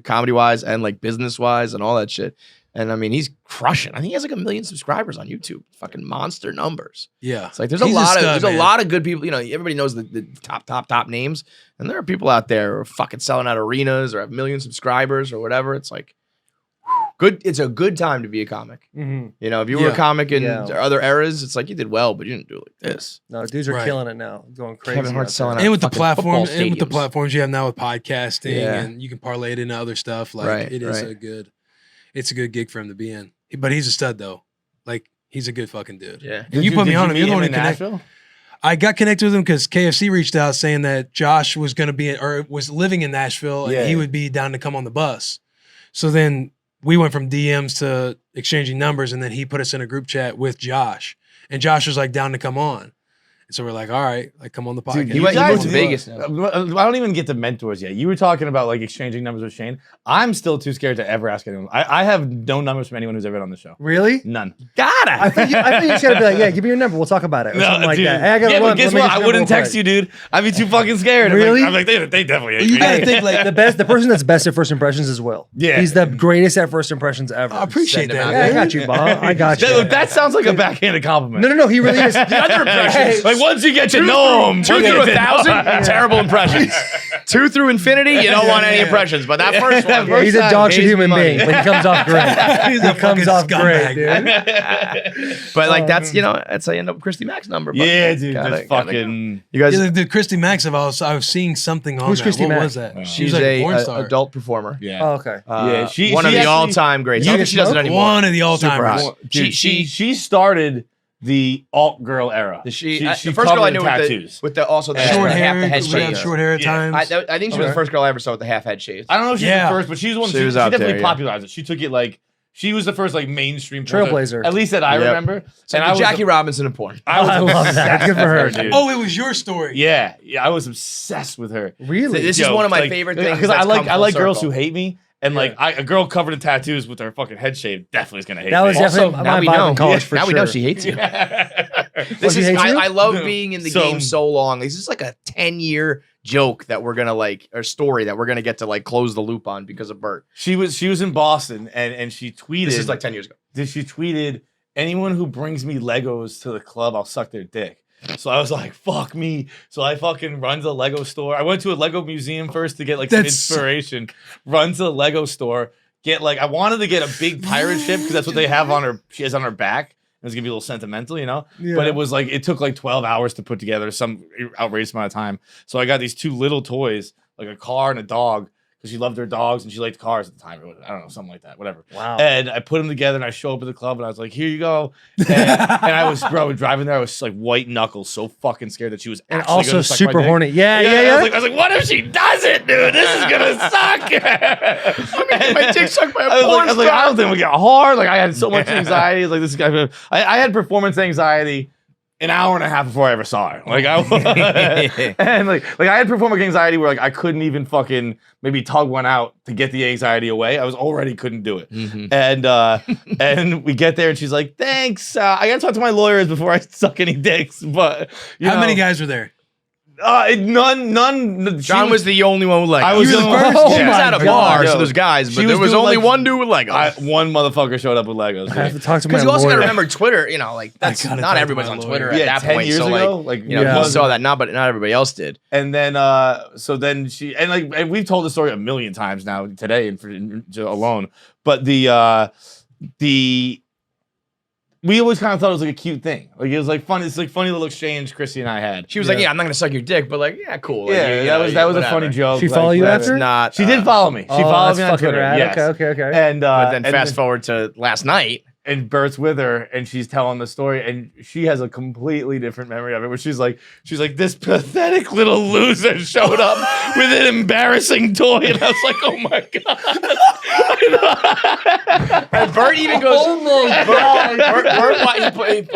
comedy wise and like business wise and all that shit. And I mean, he's crushing. I think he has like 1 million subscribers on YouTube. Fucking monster numbers. Yeah. It's like there's He's a man. lot of good people. You know, everybody knows the top names, and there are people out there who are fucking selling out arenas or have 1 million subscribers or whatever. It's like good. It's a good time to be a comic. Mhm. You know, if you were a comic in Yeah. other eras, it's like you did well, but you didn't do it like this. No, dudes are Right. killing it now, going crazy. Kevin Hart's out selling there. out And with the fucking platform, football and with the stadiums. platforms you have now with podcasting, Yeah. and you can parlay it into other stuff. Like Right, it is right. it's a good gig for him to be in. But he's a stud though. Like he's a good fucking dude. Yeah. And you put me on him. You're the one who in connected. Nashville? I got connected with him because KFC reached out saying that Josh was going to be or was living in Nashville and Yeah. he would be down to come on the bus. So then we went from DMs to exchanging numbers, and then he put us in a group chat with Josh, and Josh was like down to come on. And so we're like, all right, like come on the podcast. He moved to Dude, Vegas now. I don't even get to mentors yet. You were talking about like exchanging numbers with Shane. I'm still too scared to ever ask anyone. I have no numbers from anyone who's ever been on the show. Really? None. I think you just gotta be like, yeah, give me your number. We'll talk about it or something like dude. that. Hey, I gotta Yeah, run. but guess Let me what? get I your wouldn't number text real you, dude. I'd be too fucking scared. Really? I'm like they definitely hate You me. gotta think like The person that's best at first impressions is Will. Yeah. He's the greatest at first impressions ever. I appreciate Send him that. out Yeah, I man. got you, Bob. I got you. That sounds like a backhanded compliment. No, he really is. Other impressions. Like once you get to know him, 2 through 1,000, terrible impressions. 2 through infinity, you don't want any impressions. But that first one, Yeah, he's a dog shit pays human money. being, but he comes off great. He's He a comes fucking off scumbag. great, dude. but like that's that's how you end up with Christy Mack's number. But Yeah, dude. gotta- That's gotta fucking. You guys, Yeah, the Christy Mack stuff, I was seeing something on Who's that. Christy What Mack? was that? Wow. She was she's like a a, porn star. adult performer. Yeah. Oh, okay. Yeah, she- one of she the actually- all-time greats. I don't think she does it anymore. One of the all Super timers. hot. Dude, she started the alt girl era. She, she the first girl I covered knew tattoos. with the also the Short half hair, the head we had shades. short hair at Yeah. times. I think she was the first girl I ever saw with the half head shades. I don't know if she's Yeah. the first, but she's the one. She She was out definitely there, yeah. popularized it. She took it like she was the first like mainstream porn star, Trailblazer. at least that I Yep. remember. So and I was Jackie Robinson of porn. I love that. Good for her, dude. Oh, it was your story. Yeah, I was obsessed with her. Really? This is one of my favorite things because I that's like come full girls circle. who hate me, and like a girl covered in tattoos with her fucking head shaved definitely is gonna hate That was me. definitely Also, my now we vibe know. in college for now sure. we know she hates you. This she is hates you? I love No. being in the So- game so long. This is like a 10-year joke that we're gonna like, or story that we're gonna get to like close the loop on because of Bert. She was in Boston, and she tweeted. This is like 10 years ago. She tweeted, anyone who brings me Legos to the club, I'll suck their dick. So I was like, fuck me. So I fucking run to the Lego store. I went to a Lego museum first to get like some That's- inspiration. Run to the Lego store. Get like, I wanted to get a big pirate ship because that's what they have on her. She has on her back. It was gonna be a little sentimental, you know? Yeah. But it was like, it took like 12 hours to put together some outrageous amount of time. So I got these 2 little toys, like a car and a dog, because she loved her dogs and she liked cars at the time. I don't know, something like that, whatever. Wow. And I put them together and I show up at the club and I was like, here you go. And I was, bro, driving there, I was like white knuckles, so fucking scared that she was And actually also gonna suck my super dick. horny. Yeah. I was like, what if she doesn't, dude? This is gonna suck. My dick sucked by a I was porn like, I star. don't think we get hard. Like I had so much anxiety. Like this guy, I had performance anxiety an hour and a half before I ever saw her. Like and like I had performance anxiety where like I couldn't even fucking maybe tug one out to get the anxiety away. I was already couldn't do it. And we get there and she's like, thanks. I gotta talk to my lawyers before I suck any dicks. But you How know, many guys were there? None. John was the only one with Legos. I was You the were the first. first? She was at a God. bar, Yo, so there's guys, she but was there was doing, only like- one dude with Legos. One motherfucker showed up with Legos. I have to talk to my Because you also got to lawyer. remember Twitter, you know, like that's gotta not talk to everybody's my on lawyer. Twitter Yeah, at that 10 point. years So ago, like, like, you know, yeah. he saw that, but not everybody else did. And then, so then she, and we've told the story a million times now today and alone. But we always kind of thought it was like a cute thing. Like it was like fun. It's like funny little exchange Christy and I had. She was like, "Yeah, I'm not gonna suck your dick," but like, yeah, cool. Like, Yeah, you that know, was a whatever. funny joke. She follow you whatever. after? It's not. She did follow me. She Oh, followed that's me on fucking Twitter. rad. Yes. Okay. And But then and fast forward to last night. and Bert's with her and she's telling the story and she has a completely different memory of it where she's like this pathetic little loser showed up with an embarrassing toy and I was like, oh my god. I And Bert even goes, Oh my God.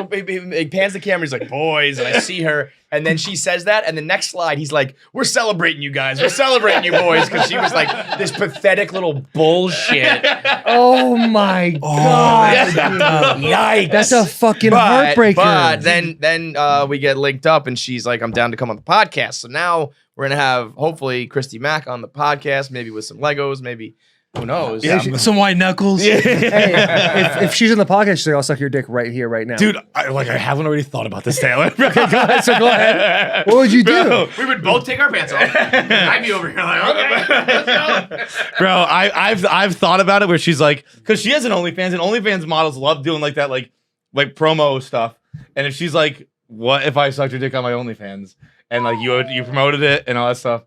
Bert, he pans the camera. He's like, boys, and I see her. And then she says that. And the next slide, he's like, we're celebrating you guys. We're celebrating you boys. Because she was like this pathetic little bullshit. Oh my God. Yikes. That's a fucking heartbreaker. But then we get linked up and she's like, I'm down to come on the podcast. So now we're going to have, hopefully, Christy Mack on the podcast, maybe with some Legos, maybe, who knows? Yeah, some white knuckles. Hey, if she's in the podcast, she's like, I'll suck your dick right here, right now. Dude, I haven't already thought about this, Taylor. Okay, go ahead. What would you do? Bro, We would both take our pants off. I'd be over here like, okay, let's go. Bro, I've thought about it where she's like, because she has an OnlyFans, and OnlyFans models love doing like that, like promo stuff. And if she's like, what if I sucked your dick on my OnlyFans? And like you promoted it and all that stuff.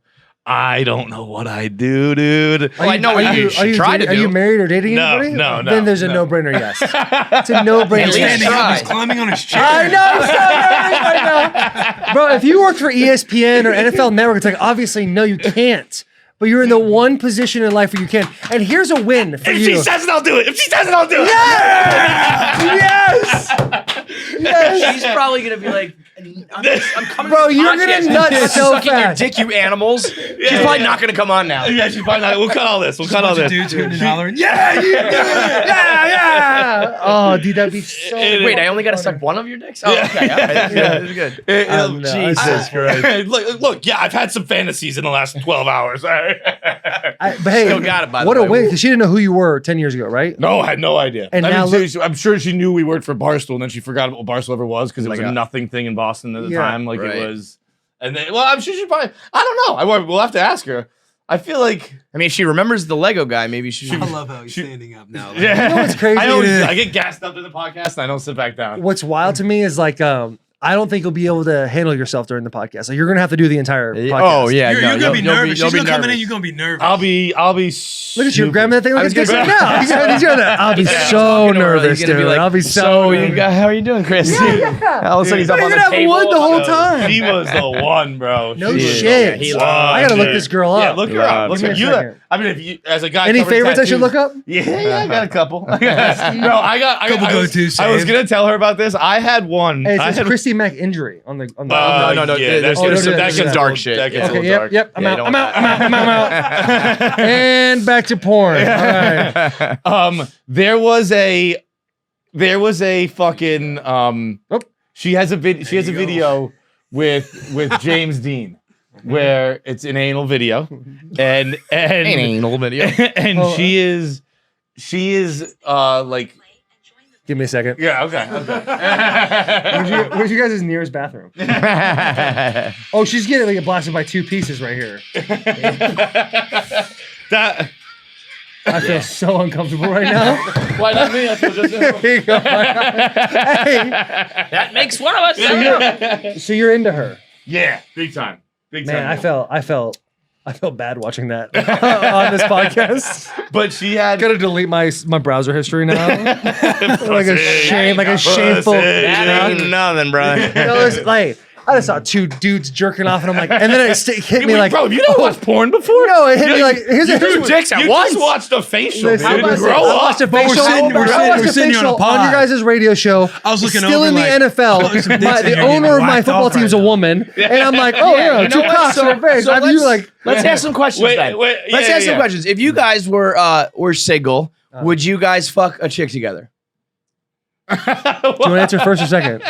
I don't know what I do, dude. Well, I know what you should try to do. Are you married or dating No, anybody? no. Then there's a no-brainer yes. It's a no-brainer At least yes. Standing up, try. he's climbing on his chair. I know, I'm so nervous right now. Bro, if you worked for ESPN or NFL Network, it's like, obviously, no, you can't. But you're in the one position in life where you can. And here's a win for If you. she says it, I'll do it. If she says it, I'll do it. Yes! Yes! She's probably going to be like, I'm coming Bro, to the you're podcast. gonna nut I'm so sucking fast. your dick, you animals. She's probably not going to come on now. Yeah, she's probably not. We'll cut all this. We'll cut all Bunch of this. dudes hooting and hollering. Yeah, you do it. Yeah! Oh, dude, that'd be so Wait, I only got to suck one of your dicks? Oh, okay. All right. That's good. No, Jesus Christ. Look, yeah, I've had some fantasies in the last 12 hours. All right. But hey, Still got it, by the what way. a win, because she didn't know who you were 10 years ago, right? No, I had no idea. And I now mean, look- seriously, I'm sure she knew we worked for Barstool, and then she forgot what Barstool ever was because it was my a God. nothing thing in Boston at the Yeah, time. Like right. it was, and then, well, I'm sure she probably. I don't know. We'll have to ask her. I feel like. I mean, if she remembers the Lego guy, maybe she I love how he's standing up now. Like, Yeah, You know what's crazy? I get gassed up in the podcast, and I don't sit back down. What's wild to me is like, I don't think you'll be able to handle yourself during the podcast. Like, you're gonna have to do the entire podcast. Oh, yeah. You're no, gonna be you'll nervous. you'll She's gonna come in nervous. and you're gonna be nervous. I'll be. Look at you grabbing that thing like was a dick gonna right now. He's doing that. I'll be so nervous, He's gonna be dude. like, I'll be so nervous. how are you doing, Chris? All of a sudden he's up You're on the gonna have table. wood the whole time. She was the one, bro. No She was shit. the I gotta one, look dude. this girl up. Yeah, look her up. Look Give me her. a You. second. I mean, if you, as a guy, Any covering favorites I should tattoos- look up? Yeah, I got a couple. No, I got Couple I was- go-tos, I was Shane. gonna tell her about this. I had one. Hey, I it's had Christy Mack injury on the. No, yeah, there's Oh, some no, that no, gets no, dark no. shit. That gets a Okay, little dark. yep. I'm Yeah, out. you I'm don't out. I'm out. And back to porn. All right. There was a fucking she has a video with James Dean where it's an anal video and anal video. and Oh, she is like Give me a second. yeah okay Where's you guys' nearest bathroom? Oh, she's getting like blasted by two pieces right here. that I feel so uncomfortable right now. why not me? I feel just Here you go. Hey, That makes one of us. so you're into her, yeah big time man. I felt bad watching that on this podcast. but she had Gotta delete my browser history now. like a shame, like a Pussy. shameful. That ain't nothing, brother. No, it's like I just saw two dudes jerking off, and I'm like, and then it hit me like, bro, you never watched porn before? no, it hit me like, here's You here's dicks at you once. just watched a facial, Listen, dude. I Grow watched a up. facial. I watched a sitting here on a facial on your pod. guys' radio show. I was looking still over in the like, NFL. look, some dicks in The here owner getting of my whacked football off team is a right now. woman, and I'm like, oh yeah, you two know what? cocks in her face. So I'm you like, let's ask some questions then. Wait, Let's yeah, ask some yeah. questions. If you guys were single, would you guys fuck a chick together? do you want to answer first or second?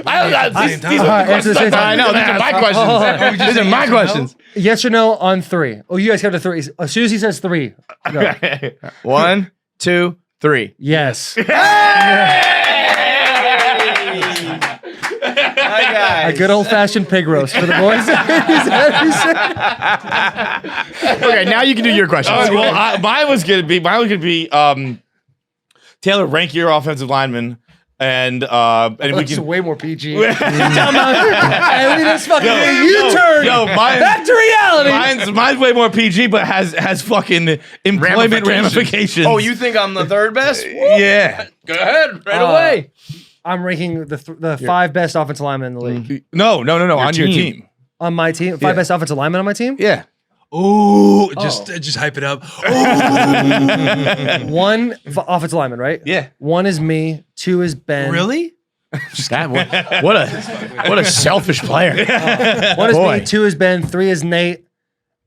I don't know. Same time. These All right, are the answer the questions same I time. I know. These are my questions. These are my questions. Yes or no on three? Oh, you guys come to three. As soon as he says three, go. ask. 1, 2, 3. Yes. Hi A good old fashioned pig roast for the boys. Okay, now you can do your questions. All right, well, mine was gonna be Taylor, rank your offensive lineman, and we It's can. way more PG. Hey, we just fucking U-turn. Yo, Back to reality. mine's way more PG, but has fucking employment ramifications. Oh, you think I'm the third best? Yeah. Go ahead, right away. I'm ranking the five best offensive linemen in the league. No. On your team. team. On my team, five best offensive linemen on my team. Yeah. Oh, just hype it up. Oh. One offensive lineman, right? Yeah. One is me. Two is Ben. Really? What a selfish player. One is Boy. me. Two is Ben. Three is Nate.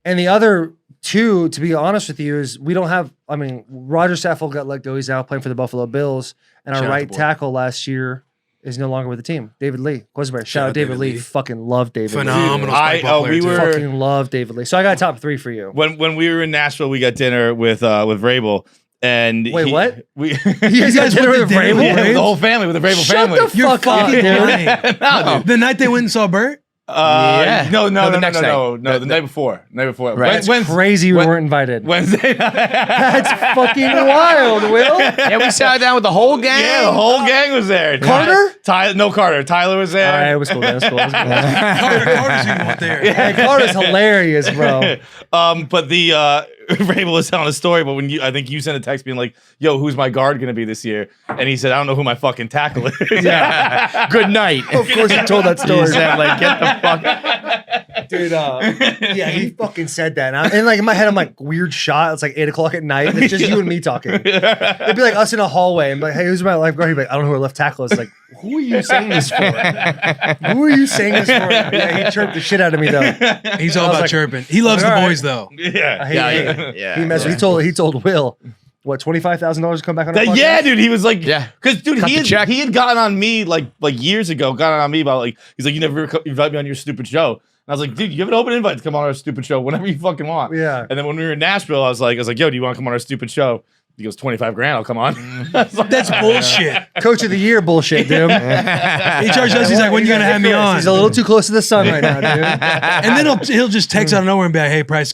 And the other two, to be honest with you, is we don't have. I mean, Roger Saffold got let go. He's now playing for the Buffalo Bills, and our Shout out right to boy. tackle last year is no longer with the team. David Lee, Quizbear. Shout out David Lee. Fucking love David Lee. Phenomenal spike ball player, we too. were Fucking love David Lee. So I got a top three for you. when we were in Nashville, we got dinner with Vrabel. And Wait, what? We You guys dinner with dinner with Vrabel? with the whole family, with the Vrabel Shut family. the fuck up, dude. No, dude. The night they went and saw Bert? Yeah. No, the next night. the night before. Right. That's crazy you weren't invited. Wednesday night. That's fucking wild, Will. Yeah, we sat down with the whole gang. Yeah, the whole gang was there. Carter? Carter. Tyler was there. All right, it was cool. It was cool. It was cool. Carter's even went there. Hey, Carter's hilarious, bro. But the Vrabel was telling a story, but I think you sent a text being like, "Yo, who's my guard gonna be this year?" And he said, "I don't know who my fucking tackle is." Yeah. Good night. Of course, he told that He story. said, like, get the fuck. Dude, yeah, he fucking said that. And like in my head, I'm like, weird shot. It's like 8 o'clock at night. And it's just you and me talking. It'd be like us in a hallway. I'm like, hey, who's my lifeguard? He'd be like, I don't know who our left tackle is. Like, who are you saying this for? Who are you saying this for? Yeah, he chirped the shit out of me though. He's all I was about like, chirping. He loves the all right. boys, though. Yeah. He messed with. He told Will, what, $25,000 to come back on our podcast? Yeah, dude. He was like, Yeah. because dude, Cut the check. he had gotten on me like years ago. Gotten on me about like he's like, you never invite me on your stupid show. And I was like, dude, you have an open invite to come on our stupid show whenever you fucking want. Yeah. And then when we were in Nashville, I was like, yo, do you want to come on our stupid show? He goes, $25,000, I'll come on. I was like, That's bullshit. Coach of the year bullshit, dude. He charged us. He's like, when you gonna have me on? He's a little too close to the sun right now, dude. And then he'll just text out of nowhere and be like, hey, price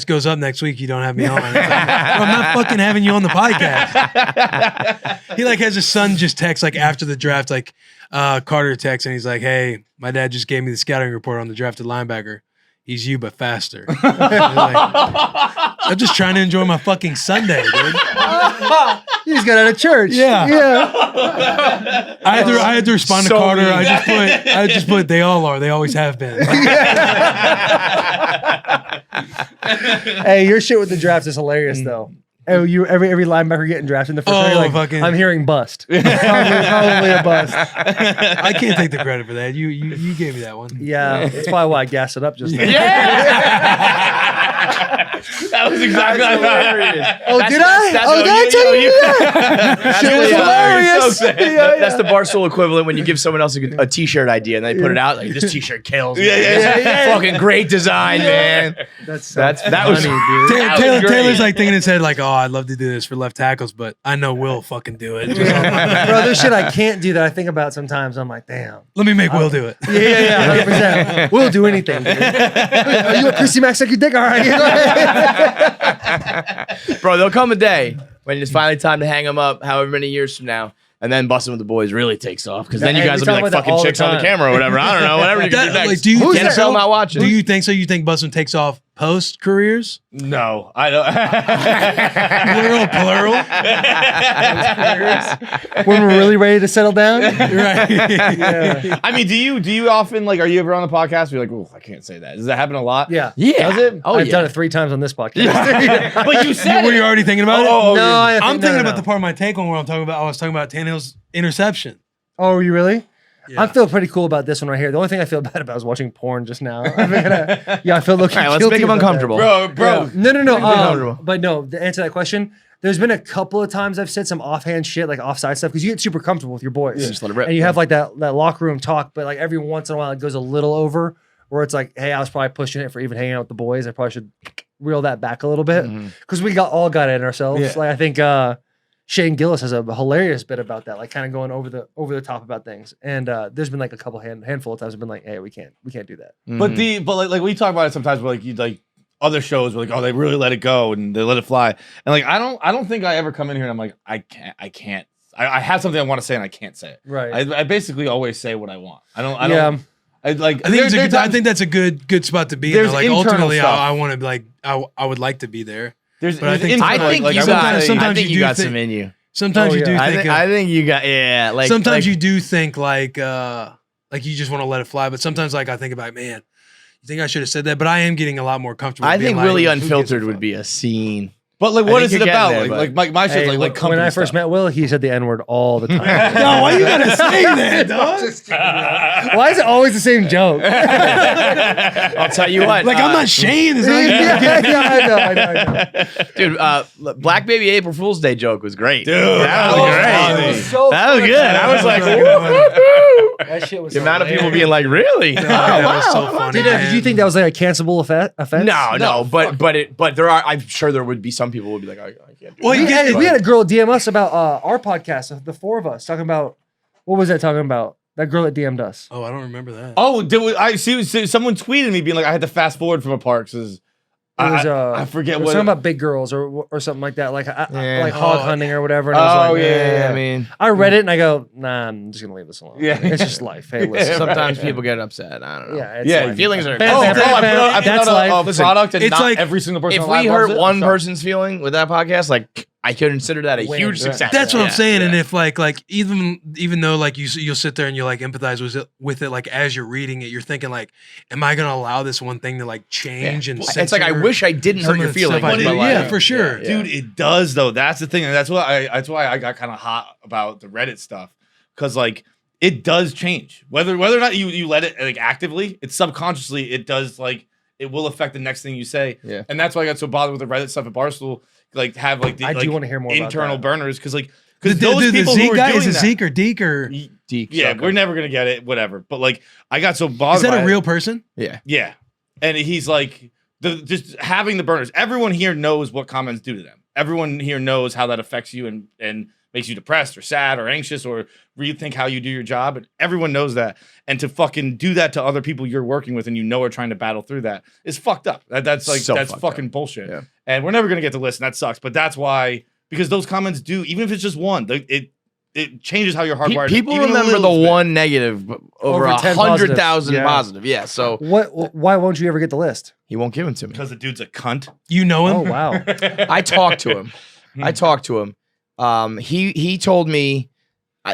goes up next week. You don't have me on. It's like, I'm not fucking having you on the podcast. He like has his son just text like after the draft, like Carter texts and he's like, hey, my dad just gave me the scouting report on the drafted linebacker. He's you, but faster. Like, I'm just trying to enjoy my fucking Sunday, dude. He just got out of church. Yeah. Yeah. I had to respond to So Carter. mean. I just put they all are. They always have been. Hey, your shit with the draft is hilarious though. Oh, every linebacker getting drafted in the first round. You're like, fucking- I'm hearing bust. Probably a bust. I can't take the credit for that. You gave me that one. Yeah, that's probably why I gassed it up just now. that was exactly like Oh, did I? Oh, did I tell you that? Shit was hilarious. That's the Barstool equivalent when you give someone else a t-shirt idea and they put it out like this t-shirt kills. Man. Yeah. Fucking great design, man. That was funny, dude. Taylor's great. like thinking in his head like, oh, I'd love to do this for left tackles, but I know Will fucking do it. Bro, there's shit I can't do that I think about sometimes. I'm like, damn. Let me make Will do it. Yeah, 100%. We'll do anything, dude. Are you a Christy Mack suck your dick? All right. Bro, there'll come a day when it's finally time to hang them up, however many years from now, and then Bussin' with the Boys really takes off because then you Hey, guys we will be talk like about that fucking all the chicks on the time. camera or whatever. I don't know, whatever you can do next. Like, do you Who's think that? Tell so? them not watching. Do you think so? You think Bussin takes off post careers? No, I don't. Plural. When we're really ready to settle down. Right. Yeah. I mean, do you often like? Are you ever on the podcast? You're like, oh, I can't say that. Does that happen a lot? Yeah. Yeah. Does it? Oh, I've yeah. done it 3 times on this podcast. But you said Were you it. already thinking about it? Oh, No, I'm thinking about the part of my take on where I was talking about Tannehill's interception. Oh, are you really? Yeah. I feel pretty cool about this one right here. The only thing I feel bad about is watching porn just now. I feel looking. All right, let's make him uncomfortable. bro. No. uncomfortable. But no, to answer that question, there's been a couple of times I've said some offhand shit, like offside stuff, because you get super comfortable with your boys. Just let it rip. And you have like that locker room talk, but like every once in a while it goes a little over where it's like, hey, I was probably pushing it for even hanging out with the boys. I probably should reel that back a little bit because we all got it in ourselves. Yeah. Like I think Shane Gillis has a hilarious bit about that, like kind of going over the top about things. And there's been like a couple handful of times I've been like, hey, we can't do that. But like we talk about it sometimes. Where like you like other shows where like, oh, they really let it go and they let it fly. And like I don't think I ever come in here and I'm like, I can't. I have something I want to say and I can't say it. Right. I basically always say what I want. I don't. Yeah. I like. I think, there- there are I times- think that's a good spot to be in. There's Like internal ultimately, stuff. I want to be like I would like to be there. There's, but I think- I internal, think like, you I got. wouldn't say- sometimes I think you you do got think- some in you. Sometimes Oh, you do yeah. think. I think you got. Yeah. Like sometimes like, you do think like you just want to let it fly, but sometimes like I think about, man, think I should have said that, but I am getting a lot more comfortable. I being think like, Willie who gives a Unfiltered fuck? would be a scene. But like, I what think is it you're about? getting there, Like my shit's Hey, like when company I first stuff. met Will, he said the N-word all the time. No, why you gotta say that, dog? Why is it always the same joke? I'll tell you what. Like I'm not Shane. It's not I know. Dude, Black Baby April Fool's Day joke was great. Dude, that was that great. was so That was funny. good. I was like, That That shit was the amount of people hilarious. being like, really? was so funny. Did you think that was like a cancelable offense? No, but there are. I'm sure there would be some people who would be like, I can't do Well, that. you We had a girl DM us about our podcast, the four of us, talking about what was that talking about? That girl that DM'd us. Oh, I don't remember that. Oh, I see someone tweeted me being like, I had to fast forward from a part because I forget it was what. something about big girls or something like that, like Yeah. like hog hunting or whatever. And I was like, I mean, I read it and I go, nah, I'm just gonna leave this alone. Yeah. It's just life. Hey, listen. sometimes people get upset. I don't know. Yeah, it's Yeah, life. feelings are. Bam, Oh, bam, bro, bam, bam. I put That's out life. a Listen, product and it's not like, every single person. If alive we loves hurt it. one Sorry. person's feeling with that podcast, like I consider that a Win. huge Yeah. success. That's what I'm Yeah. saying. Yeah. And if like even though like you'll sit there and you like empathize with it like as you're reading it, you're thinking like, am I gonna allow this one thing to like change and It's like I censor wish I didn't some hurt of your the feelings. stuff I but, did? like, Yeah, for sure. Dude, it does though. That's the thing, and that's why I got kind of hot about the Reddit stuff, because like it does change whether or not you let it like actively, it's subconsciously it does like it will affect the next thing you say. Yeah. And that's why I got so bothered with the Reddit stuff at Barstool. Like have like the I do want to hear more about internal that. burners because The, those the people Zeke who are guy doing is it that, Zeke or Deke or Deke, yeah, sucker. we're never gonna get it, whatever. But like I got so bothered. is that by a it. real person? Yeah. Yeah. And he's like, just having the burners. Everyone here knows what comments do to them. Everyone here knows how that affects you and makes you depressed or sad or anxious or rethink how you do your job. And everyone knows that. And to fucking do that to other people you're working with and you know are trying to battle through that is fucked up. That's like, So that's fucked fucking up. bullshit. Yeah. And we're never going to get to listen. That sucks. But that's why, because those comments do, even if it's just one, it changes how you're hardwired. People even a remember the little bit. one negative but over Over 10 100,000 positives. positive. Yeah. So Why won't you ever get the list? he won't give them to me. Because the dude's a cunt. You know him? Oh wow. I talked to him. He told me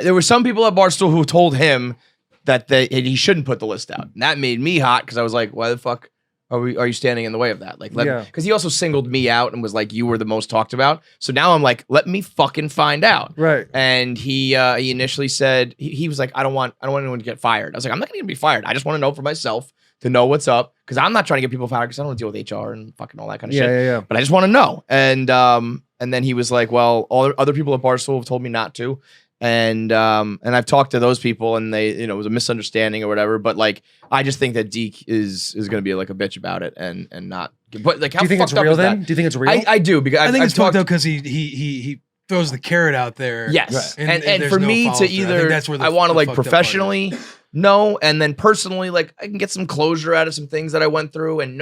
there were some people at Barstool who told him that he shouldn't put the list out. And that made me hot because I was like, why the fuck are you standing in the way of that? Like, Yeah. because he also singled me out and was like, you were the most talked about. So now I'm like, let me fucking find out. Right. And he initially said he was like, I don't want anyone to get fired. I was like, I'm not gonna be fired. I just want to know for myself to know what's up because I'm not trying to get people fired because I don't want to deal with HR and fucking all that kind of shit. Yeah. But I just want to know. And then he was like, well, all other people at Barstool have told me not to. And I've talked to those people and they, it was a misunderstanding or whatever. But like, I just think that Deke is going to be like a bitch about it and not. But like, how Do you think it's fucked up real is that? then? Do you think it's real? I do because I think I've it's fucked talked- up because he throws the carrot out there. Yes, And and there's for no me to follow-through. I think either that's where I want to the like fucked up part is. professionally know, and then personally like I can get some closure out of some things that I went through and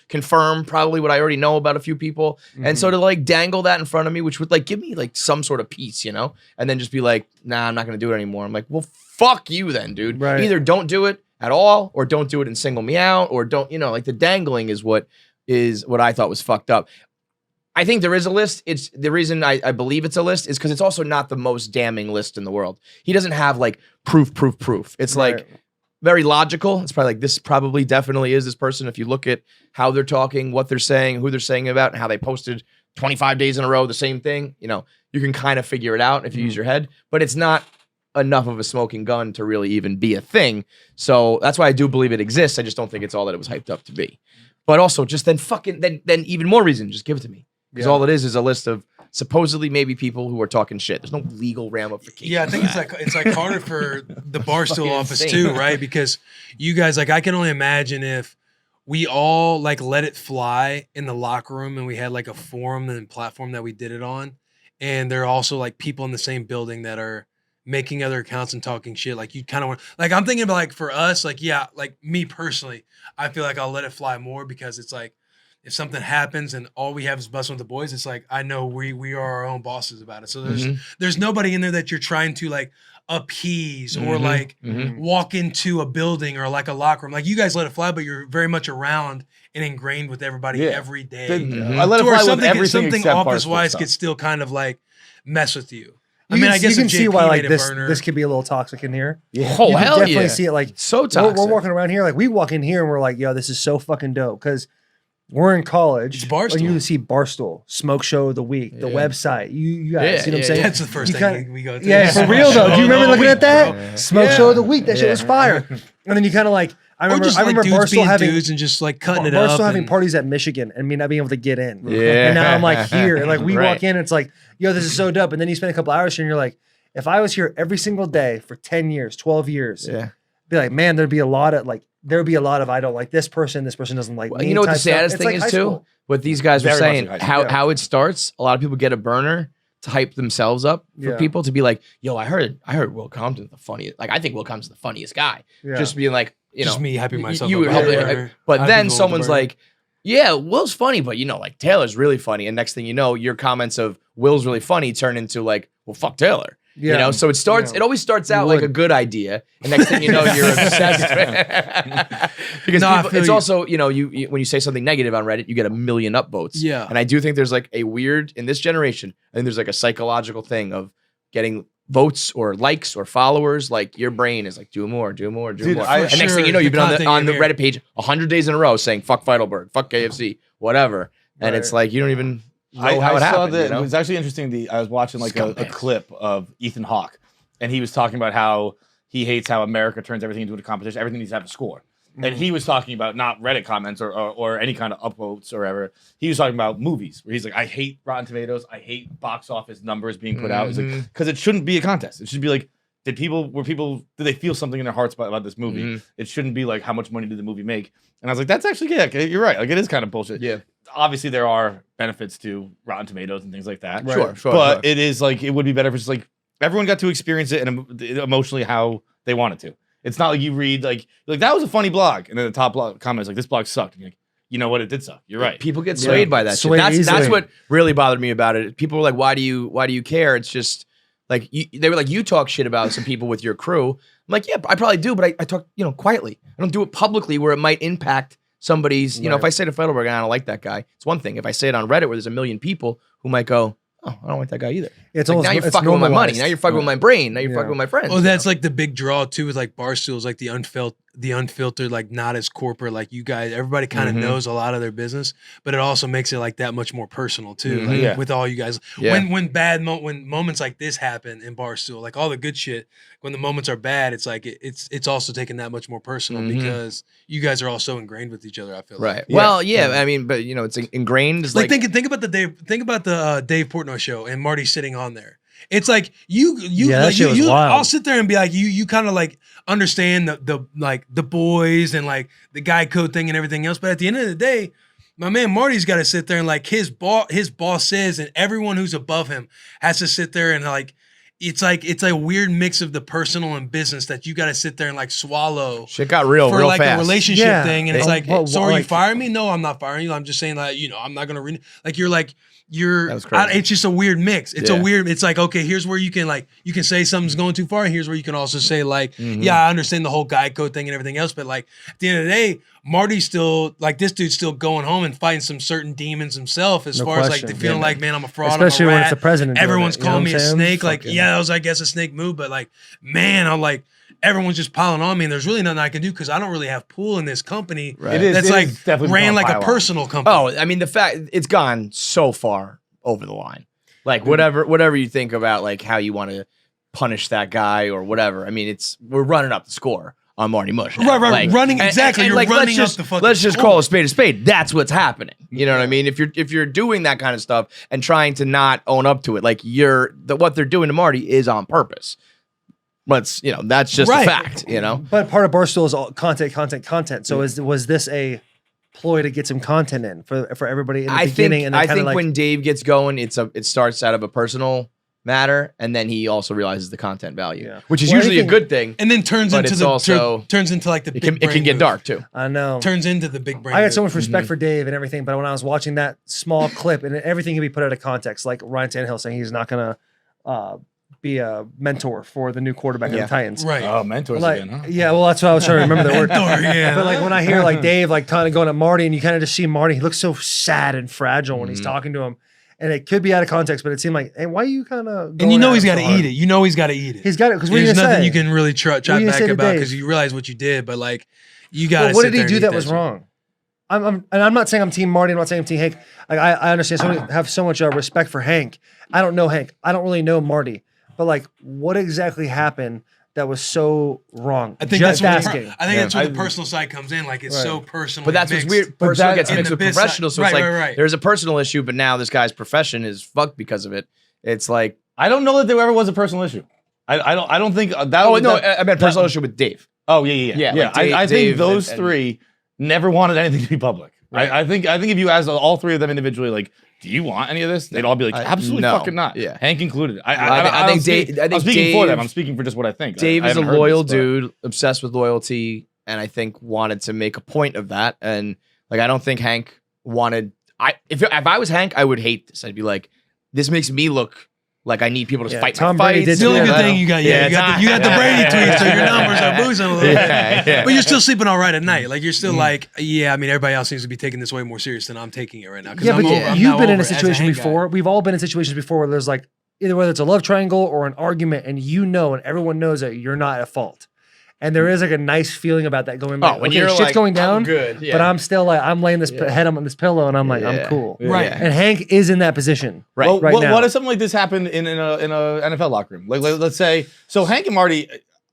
confirm probably what I already know about a few people, and so to like dangle that in front of me, which would like give me like some sort of peace, and then just be like, nah, I'm not gonna do it anymore. I'm like, well, fuck you then, dude. Right. Either don't do it at all, or don't do it and single me out, or don't like the dangling is what I thought was fucked up. I think there is a list. It's the reason I believe it's a list is because it's also not the most damning list in the world. He doesn't have like proof. It's Right. like very logical. It's probably like this probably definitely is this person. If you look at how they're talking, what they're saying, who they're saying about, and how they posted 25 days in a row the same thing, you can kind of figure it out if you use your head. But it's not enough of a smoking gun to really even be a thing. So that's why I do believe it exists. I just don't think it's all that it was hyped up to be. But also just then even more reason, just give it to me. Because all it is a list of supposedly maybe people who are talking shit. There's no legal ramifications. Yeah, I think it's like harder for the Barstool fucking office insane. too, right? Because you guys like I can only imagine if we all like let it fly in the locker room and we had like a forum and platform that we did it on, and there are also like people in the same building that are making other accounts and talking shit. Like you kind of want like I'm thinking about like for us, like yeah, like me personally, I feel like I'll let it fly more because it's like if something happens and all we have is Bussin' with the boys, it's like I know we are our own bosses about it. So there's nobody in there that you're trying to like appease or like walk into a building or like a locker room. Like you guys let it fly, but you're very much around and ingrained with everybody every day. I let it To where fly with everything something except office Barstool wise stuff. could still kind of like mess with you. I mean, I guess you can see why like this this could be a little toxic in here. Yeah. Oh, you can hell definitely yeah. see it. Like so toxic. We're walking around here, like we walk in here and we're like, yo, this is so fucking dope because we're in college. It's Barstool. And you see Barstool, Smoke Show of the Week, the website. You guys, you know what I'm saying? That's the first thing we go to. Yeah, for real though. Do you remember looking at that? Bro. Smoke Show of the Week. That shit was fire. And then you kind of like, I remember dudes Barstool being having dudes and just like cutting it up. Barstool having parties at Michigan and me not being able to get in. Yeah. And now I'm like here, and like we Right. walk in, and it's like, yo, this is so dope. And then you spend a couple hours here, and you're like, if I was here every single day for 10 years, 12 years, be like, man, there'd be a lot of I don't like this person doesn't like me. You know what the type stuff. saddest It's thing like is high too? school. What these guys were Very saying, much like high school. how it starts, a lot of people get a burner to hype themselves up for people to be like, yo, I heard Will Compton's the funniest. Like, I think Will Compton's the funniest guy. Yeah. Just being like, you know, Just me hyping myself you up. help Yeah, it, yeah. but I'd then be someone's going to like, yeah, Will's funny, but you know, like Taylor's really funny. And next thing you know, your comments of Will's really funny turn into like, well, fuck Taylor. Yeah. You know, so it always starts out like a good idea. And next thing you know, you're obsessed with because it's also, you know, you when you say something negative on Reddit, you get 1 million upvotes. Yeah. And I do think there's like a weird, in this generation, I think there's like a psychological thing of getting votes or likes or followers. Like your brain is like, do more. Dude, And next thing you know, you've been on the Reddit page 100 days in a row saying, fuck Feidelberg, fuck KFC, whatever. And it's like, you don't even know how it happened. You know? It was actually interesting. I was watching like a clip of Ethan Hawke, and he was talking about how he hates how America turns everything into a competition. Everything needs to have a score. And he was talking about not Reddit comments or any kind of upvotes or whatever. He was talking about movies where he's like, I hate Rotten Tomatoes. I hate box office numbers being put out. He's like, because it shouldn't be a contest. It should be like, did they feel something in their hearts about this movie? It shouldn't be like, how much money did the movie make? And I was like, that's actually, yeah, you're right. Like, it is kind of bullshit. Yeah. Obviously, there are benefits to Rotten Tomatoes and things like that. Sure. But it is like, it would be better if it's like everyone got to experience it and emotionally how they wanted to. It's not like you read like that was a funny blog, and then the top comment is like, this blog sucked. And you're like, you know what, it did suck. You're right. People get swayed by that shit. That's what really bothered me about it. People were like, why do you care? It's just like they were like, you talk shit about some people with your crew. I'm like, yeah, I probably do, but I talk, you know, quietly. I don't do it publicly where it might impact somebody's, you know, if I say to Feidelberg, I don't like that guy, it's one thing. If I say it on Reddit where there's 1 million people who might go, oh, I don't like that guy either. It's like, almost, now you're it's fucking with my money. normalized. Now you're fucking with my brain. Now you're fucking with my friends. Well, that's like the big draw too with like Barstool is like the unfiltered, like not as corporate, like you guys, everybody kind of knows a lot of their business, but it also makes it like that much more personal too. Like, with all you guys, when when moments like this happen in Barstool, like all the good shit, when the moments are bad, it's like it's also taken that much more personal because you guys are all so ingrained with each other. I feel right. like. Well, I mean, but you know, it's ingrained. It's like think about the Dave Portnoy show and Marty sitting on there. It's like you I'll sit there and be like you kind of like understand the boys and like the guy code thing and everything else, but at the end of the day, my man Marty's got to sit there and like his boss says, and everyone who's above him has to sit there and like it's a weird mix of the personal and business that you got to sit there and like swallow. Shit got real like fast. a relationship thing, and it's like, so are you like, firing me? No, I'm not firing you. I'm just saying that I'm not gonna you're was crazy. it's just a weird mix. It's like, okay, here's where you can say something's going too far, and here's where you can also say like, yeah, I understand the whole guy code thing and everything else, but like at the end of the day, Marty's still like this dude's still going home and fighting some certain demons himself as far as like the feeling like, man, I'm a fraud, especially I'm a rat. when it's the president. Everyone's doing it, calling me a snake. Like, Fucking, yeah, that was I guess a snake move, but like, man, I'm like, everyone's just piling on me, and there's really nothing I can do because I don't really have pool in this company. Right. That's like definitely ran like a pile on. personal company. Oh, I mean, the fact it's gone so far over the line. Like whatever you think about like how you want to punish that guy or whatever. I mean, we're running up the score on Marty Mush. Now. Right, like, running exactly. You're like, running let's up the fucking let's just score. call a spade a spade. That's what's happening. You know what I mean? If you're doing that kind of stuff and trying to not own up to it, like what they're doing to Marty is on purpose. But that's just a fact. You know. But part of Barstool is all content. So was this a ploy to get some content in for everybody in the beginning? I think when Dave gets going, it starts out of a personal matter, and then he also realizes the content value, which is usually a good thing. And then turns into like the it can get dark too. I know. Turns into the big brain. I had so much respect for Dave and everything, but when I was watching that small clip, and everything can be put out of context, like Ryan Tannehill saying he's not gonna be a mentor for the new quarterback of the Titans. Right. Oh, mentors like, again, huh? Yeah, well, that's what I was trying to remember the word. Mentor, yeah. But like when I hear like Dave like kind of going at Marty, and you kind of just see Marty, he looks so sad and fragile when he's talking to him. And it could be out of context, but it seemed like, hey, why are you kind of? And he's got to eat it. He's got to eat it. He's got it because there's nothing say? you can really try back about because Dave? you realize what you did, but like you got. Well, what did he do that was wrong? And I'm not saying I'm Team Marty. I'm not saying I'm Team Hank. Like I understand. I have so much respect for Hank. I don't know Hank. I don't really know Marty. But like, what exactly happened that was so wrong? I think Just that's asking. that's where the personal side comes in. Like it's so personal. But that's what's weird. Personal gets mixed with professional. So it's like there's a personal issue, but now this guy's profession is fucked because of it. It's like I don't know that there ever was a personal issue. I don't think that. I meant personal issue with Dave. Oh yeah. Like I think those and three never wanted anything to be public. Right. I think if you asked all three of them individually, like, do you want any of this? They'd all be like, absolutely fucking not. Yeah, Hank included. I think Dave. I'm speaking for them. I'm speaking for just what I think. Dave is a loyal dude, obsessed with loyalty, and I think wanted to make a point of that. And like, I don't think Hank wanted. If I was Hank, I would hate this. I'd be like, this makes me look like I need people to fight Tom my Brady fights. did the only good thing you got, you got the Brady tweet, so your numbers are boosting a little bit. But you're still sleeping all right at night. Like you're still like, I mean, everybody else seems to be taking this way more serious than I'm taking it right now. Yeah, but you've been in a situation before. We've all been in situations before where there's like either whether it's a love triangle or an argument, and and everyone knows that you're not at fault. And there is like a nice feeling about that going back. When okay, shit's like, going down, I'm good, but I'm still like, I'm laying this head on this pillow and I'm like, I'm cool. Right. And Hank is in that position Well, right now. What if something like this happened in a NFL locker room? Like let's say, so Hank and Marty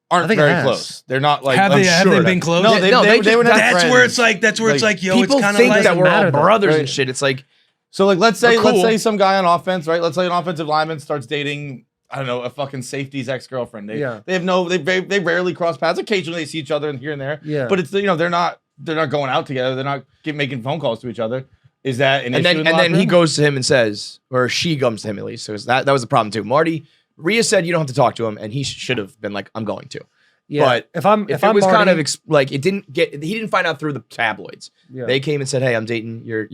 aren't very close. They're not like have they been close? No, they were not That's friends. where it's like, yo, people it's kind of think like that we're all matter, though. brothers Right. and shit. It's like, So like let's say cool. some guy on offense, right? Let's say an offensive lineman starts dating, I don't know, a fucking safety's ex-girlfriend. They rarely cross paths. Occasionally they see each other here and there. Yeah. But it's they're not going out together. They're not making phone calls to each other. Is that an issue? and then he goes to him and says, or she comes to him at least. So that was the problem too. Rhea said you don't have to talk to him, and he should have been like, I'm going to. Yeah. But if it was Marty, kind of like it didn't get, he didn't find out through the tabloids. Yeah. They came and said, hey, I'm dating your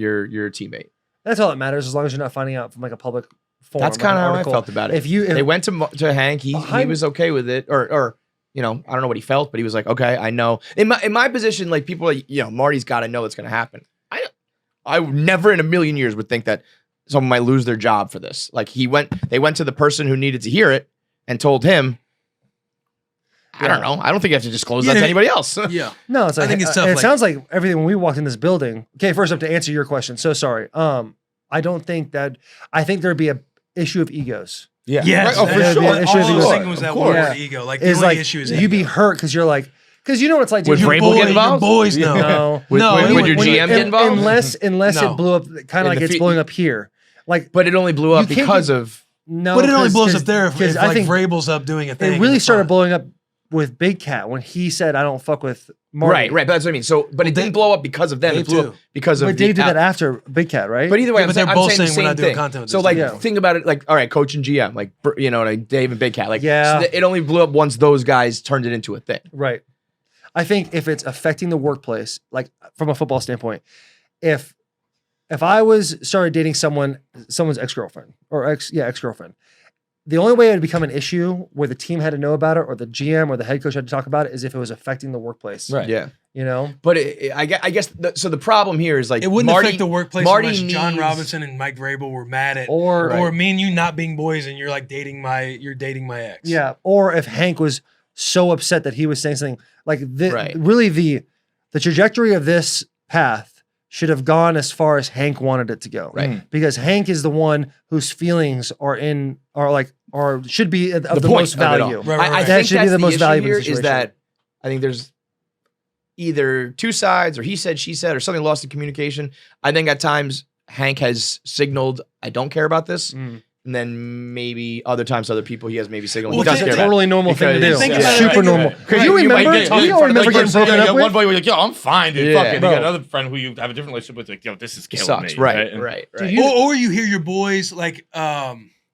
teammate. That's all that matters, as long as you're not finding out from like a public forum. That's kind of how I article. felt about it. If they went to Hank, he was okay with it, or I don't know what he felt, but he was like, okay, I know. In my position, like people, are, Marty's got to know what's going to happen. I never in a million years would think that someone might lose their job for this. Like they went to the person who needed to hear it and told him. I don't know. I don't think you have to disclose that to anybody else. Yeah. No, it's like, I think it's tough. It sounds like everything when we walked in this building. Okay, first up to answer your question. So sorry. I don't think that. I think there'd be a issue of egos. Yeah. Yes. Right. Oh, for sure. All I was thinking was Of that course. word ego. Like the Is only like issue is you'd be hurt because you're like because you know what it's like. Would dude, Vrabel get involved? Your boys know. No. Would your GM get involved? Unless No. it blew up, kind of like it's blowing up here. Like, But it only blew up You can't because get- of. no, But it only blows 'cause- up there if 'cause like I think Vrabel's up doing a thing. it really It's started fine. blowing up with Big Cat when he said, "I don't fuck with Marty." Right. But that's what I mean. So, but it didn't blow up because of them. Dave It blew too. up because of. But Dave did that after Big Cat, right? But either way, Yeah, but they're I'm both saying the saying we're same not doing thing. content with So this. like, Yeah. think about it. Like, all right, Coach and GM, like like Dave and Big Cat. Like, Yeah. so it only blew up once those guys turned it into a thing. Right. I think if it's affecting the workplace, like from a football standpoint, if I was started dating someone's ex-girlfriend or ex-girlfriend, the only way it would become an issue where the team had to know about it or the GM or the head coach had to talk about it is if it was affecting the workplace. Right. Yeah. You know? But I guess so the problem here is like It wouldn't Marty, affect the workplace Marty unless John needs- Robinson and Mike Vrabel were mad at Or me and you not being boys and you're like dating my ex. yeah. Or if Hank was so upset that he was saying something like Right. really the trajectory of this path should have gone as far as Hank wanted it to go. Right. Because Hank is the one whose feelings should be of the point most of it all. value. Right, right, I right. That think should be that's the most issue valuable here situation. is that I think there's either two sides or he said, she said, or something lost in communication. I think at times Hank has signaled, I don't care about this. And then maybe other times, other people he has maybe signaled Well, he doesn't It's a care about. totally normal thing to do. Because- Think about it, Super think normal. about it. Because you remember, we all remember getting broken up One with. boy was like, yo, I'm fine, dude. Yeah. Fuck it. Bro. You got another friend who you have a different relationship with, like, yo, this is killing Sucks. me. Right. And- Right. Or you hear your boys like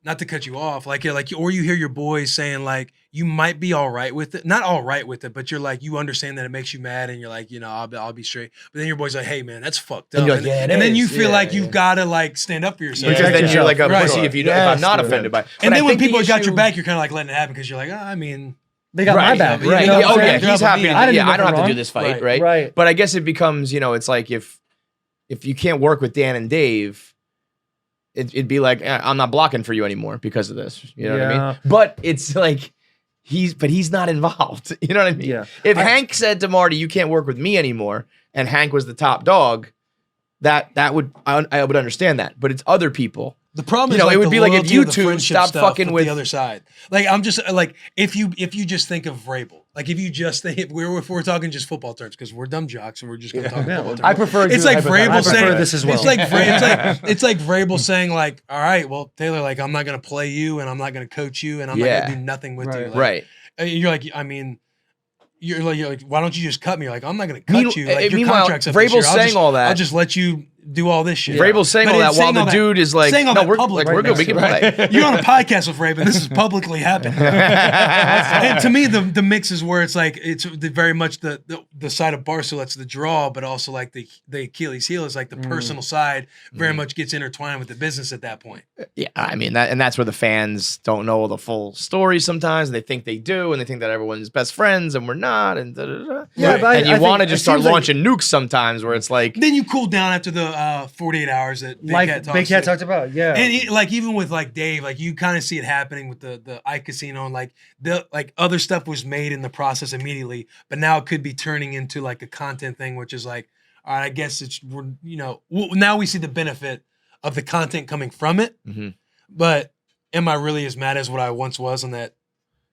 not to cut you off, or you hear your boys saying like you might be all right with it, not all right with it, but you're like you understand that it makes you mad, and you're like I'll be straight. But then your boy's like, hey man, that's fucked up, And you're like, yeah, it and then is. you feel Yeah, like yeah. you've got to like stand up for yourself. Because then you're like a Right. pussy if you Yes, if I'm not dude. offended by it. But And then I when think the people got your issue- back, you're kind of like letting it happen because you're like, I mean, They got my back. Right. You know Yeah, what I'm oh yeah, saying? he's happy. I didn't do I don't have nothing to do wrong. this fight, Right. right? Right. But I guess it becomes, it's like if you can't work with Dan and Dave, it'd be like, I'm not blocking for you anymore because of this. You know what I mean? But it's like, he's not involved. You know what I mean? Yeah. If Hank said to Marty, you can't work with me anymore, and Hank was the top dog, I would understand that. But it's other people. The problem is, you know, like, it would be like if you two stopped fucking with the other side. Like, I'm just like, if you just think of Vrabel, like if you just think if we're talking just football terms, because we're dumb jocks and we're just gonna talk football terms. I prefer. It's like Vrabel saying this as well. It's like Vrabel saying like, all right, well, Taylor, like I'm not gonna play you and I'm not gonna coach you and I'm not gonna do nothing with you. Like, right. You're like, I mean. You're like, why don't you just cut me? You're like, I'm not going to cut you. Like, your meanwhile, contract's up this year. Vrabel's saying all that. I'll just let you do all this shit. Vrabel's saying all that while the dude is like, no, we're good. We can play. You're on a podcast with Vrabel. This is publicly happening. And to me, the mix is where it's like, it's very much the side of Barstool that's the draw, but also like the Achilles heel is like the personal side very much gets intertwined with the business at that point. Yeah, I mean, that's where the fans don't know the full story sometimes. And they think they do, and they think that everyone's best friends, and we're not. And yeah, but and you want to just start launching nukes sometimes, where it's like. Then you cool down after the 48 hours that Big Cat talked about. Yeah, and like even with like Dave, like you kind of see it happening with the iCasino, and like other stuff was made in the process immediately, but now it could be turning into like a content thing, which is like, all right, I guess now we see the benefit of the content coming from it. Mm-hmm. But am I really as mad as what I once was on that?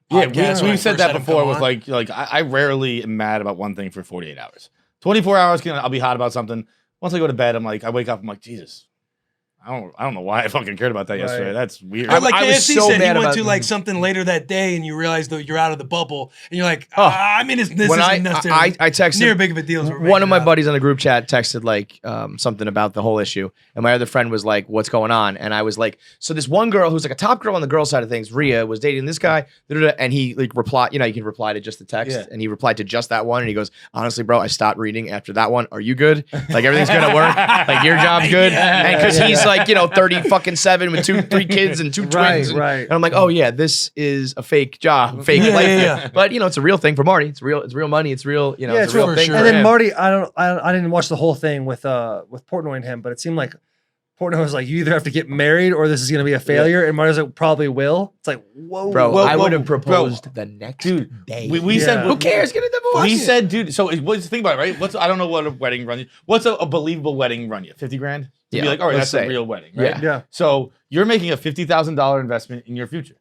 Yeah, we've said that before. With like I rarely am mad about one thing for 48 hours. 24 hours, I'll be hot about something. Once I go to bed, I wake up, I'm like, Jesus, I don't know why I fucking cared about that yesterday. That's weird. Like I was KFC so said, mad he went about to like something later that day, and you realize that you're out of the bubble, and you're like, I mean, this isn't necessarily I texted near big of a deal. As one of my buddies on the group chat texted like something about the whole issue, and my other friend was like, "What's going on?" And I was like, "So this one girl who's like a top girl on the girl side of things, Rhea, was dating this guy," and he like replied, you can reply to just the text, and he replied to just that one, and he goes, "Honestly, bro, I stopped reading after that one. Are you good? Like everything's gonna work? Like your job's good?" And because he's like 30-7 with 2-3 kids and 2 twins, right. And I'm like, "Oh yeah, this is a fake job, fake life." Yeah. But it's a real thing for Marty. It's real money. It's real. It's a real thing. Sure. And then Marty, I didn't watch the whole thing with Portnoy and him, but it seemed like Portnoy was like, you either have to get married or this is going to be a failure. And Marty was like, probably will. It's like, whoa. Bro, I would have proposed the next day. We said, who cares? Get a divorce. We said, dude, so think about it, right? I don't know what a wedding run you. What's a believable wedding run you? 50 grand? To be like, all right, that's a real wedding, right? Yeah. So you're making a $50,000 investment in your future.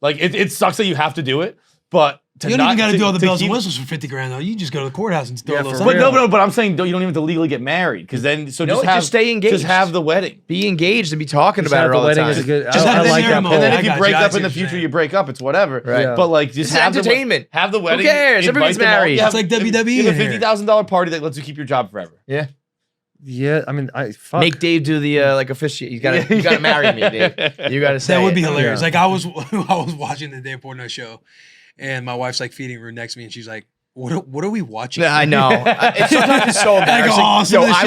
Like, it sucks that you have to do it, but you don't even got to do all the bells and whistles for 50 grand though. You just go to the courthouse and throw those. But no, but I'm saying you don't even have to legally get married because then just stay engaged. Just have the wedding. Be engaged and be talking about it all the time. Is a good. I like that. And then if you break up in the future, you break up. It's whatever. Right. Yeah. But like, just have entertainment. Have the wedding. Who cares? Everybody's married. It's like WWE. You have a $50,000 party that lets you keep your job forever. Yeah. Yeah, I mean, make Dave do the officiate. You gotta marry me, Dave. You gotta say that would be hilarious. Yeah. Like I was watching the Dave Portnoy show, and my wife's like feeding her next to me, and she's like, "What are we watching?" I know. It's so embarrassing. I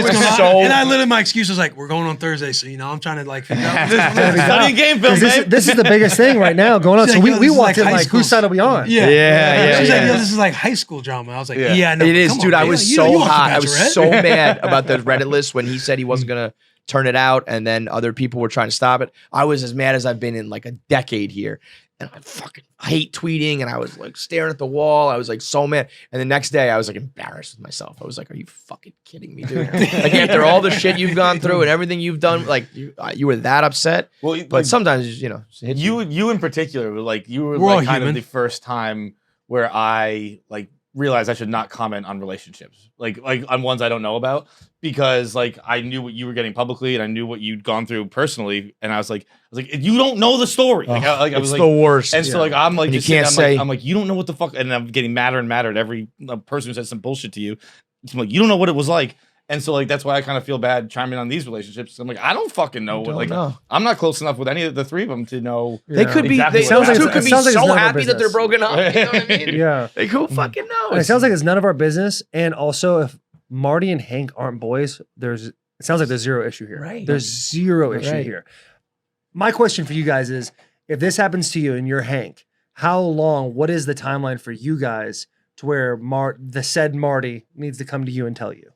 was so. And I literally my excuse was like, "We're going on Thursday, so I'm trying to like figure out study game film. This is the biggest thing right now going on. So we walked in like, whose side are we on? Yeah. She's like, this is like high school drama. I was like, yeah, no, it is, dude. I was so hot. I was so mad mad about the Reddit list when he said he wasn't gonna turn it out, and then other people were trying to stop it. I was as mad as I've been in like a decade here. And I fucking hate tweeting, and I was like staring at the wall. I was like so mad. And the next day, I was like embarrassed with myself. I was like, "Are you fucking kidding me, dude? Like after all the shit you've gone through and everything you've done, like you were that upset." Well, but sometimes you in particular, like you were like kind of the first time where I like realized I should not comment on relationships, like on ones I don't know about, because like I knew what you were getting publicly and I knew what you'd gone through personally, and I was like, you don't know the story. I was like, the worst. And so like I'm like, you can't say. I'm like, you don't know what the fuck, and I'm getting madder and madder at every person who says some bullshit to you. I'm like, you don't know what it was like. And so like that's why I kind of feel bad chiming on these relationships. I'm like, I don't fucking know. I'm not close enough with any of the three of them to know. They could be. Exactly Those two could be so happy that they're broken up. You know what I mean? Yeah. Like who fucking knows? And it sounds like it's none of our business. And also, if Marty and Hank aren't boys, it sounds like there's zero issue here. Right. There's zero issue here. My question for you guys is, if this happens to you and you're Hank, how long? What is the timeline for you guys to where the said Marty needs to come to you and tell you?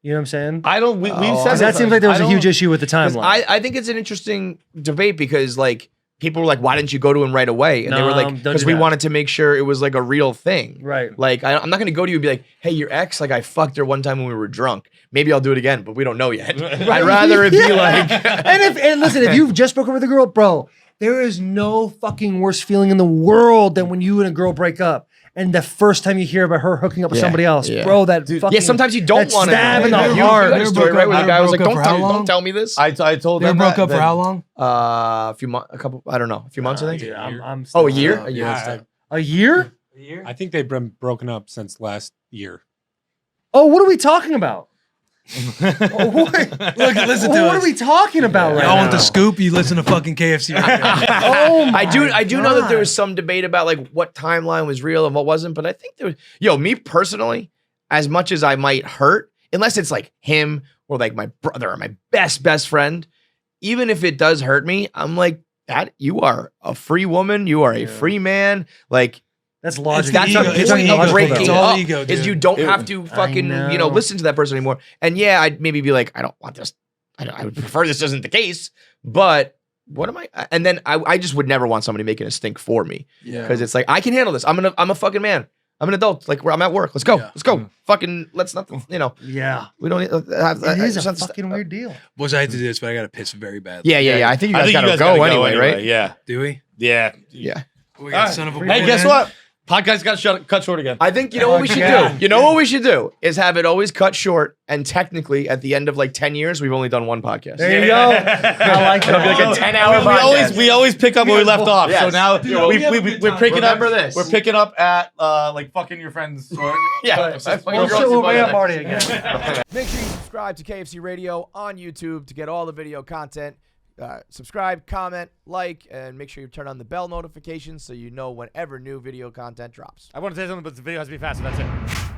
You know what I'm saying? I don't. We've said Because that seems like there was a huge issue with the 'Cause timeline. I think it's an interesting debate because like people were like, why didn't you go to him right away? And they were like, don't because do we that. wanted to make sure it was like a real thing. Right. Like I'm not gonna go to you and be like, hey, your ex, like I fucked her one time when we were drunk. Maybe I'll do it again, but we don't know yet. I'd rather it be like and listen, if you've just broken with a girl, bro, there is no fucking worse feeling in the world than when you and a girl break up. And the first time you hear about her hooking up with Yeah, somebody else, yeah. bro, that fucking... yeah, sometimes you don't that want to stab in the You- heart. You had a story, right? Where the guy was like, Broke up for how long? don't tell me this. I told They them broke that, up for that- how long? A few months, a few months, I think. Dude, I'm Oh, a still- year? uh, A year. Yeah, A year? I think they've been broken up since last year. Oh, what are we talking about? Look, listen to What us. are we talking about right Y'all now? want the scoop? You listen to fucking KFC. Radio. Oh my I do know that there God. was some debate about like what timeline was real and what wasn't, but I think there was, me personally, as much as I might hurt, unless it's like him or like my brother or my best friend, even if it does hurt me, I'm like, that you are a free woman, you are a free man. Like That's logic. that's ego. a It's point ego, of though. breaking It's all up ego, is dude. you don't have to fucking, know. listen to that person anymore. And yeah, I'd maybe be like, I don't want this. I would prefer this isn't the case, but what am I? And then I just would never want somebody making a stink for me because it's like, I can handle this. I'm a fucking man. I'm an adult. Like I'm at work. Let's go. Yeah. Let's go. Fucking let's not, Yeah. we don't have It is just a have to- fucking weird deal. Boys, I hate to do this, but I got to piss very badly. Yeah. I think you I guys think you gotta guys go gotta anyway, right? Yeah. Do we? Yeah. Yeah. We got son of a Hey, bitch. guess what? Podcast got cut short again. I think you know what we should God. do. You know what we should do is have it always cut short, and technically at the end of like 10 years, we've only done one podcast. There you go. I like It'll be like a that. 10-hour we podcast. always pick up where we left off. Yes. So now Dude, we have a we're good picking time. up. Remember this. We're picking up at like fucking your friends. Yeah. Well, shit, we'll way up Marty again. Make sure you subscribe to KFC Radio on YouTube to get all the video content. Subscribe, comment, like, and make sure you turn on the bell notifications so you know whenever new video content drops. I want to say something, but the video has to be fast. So that's it.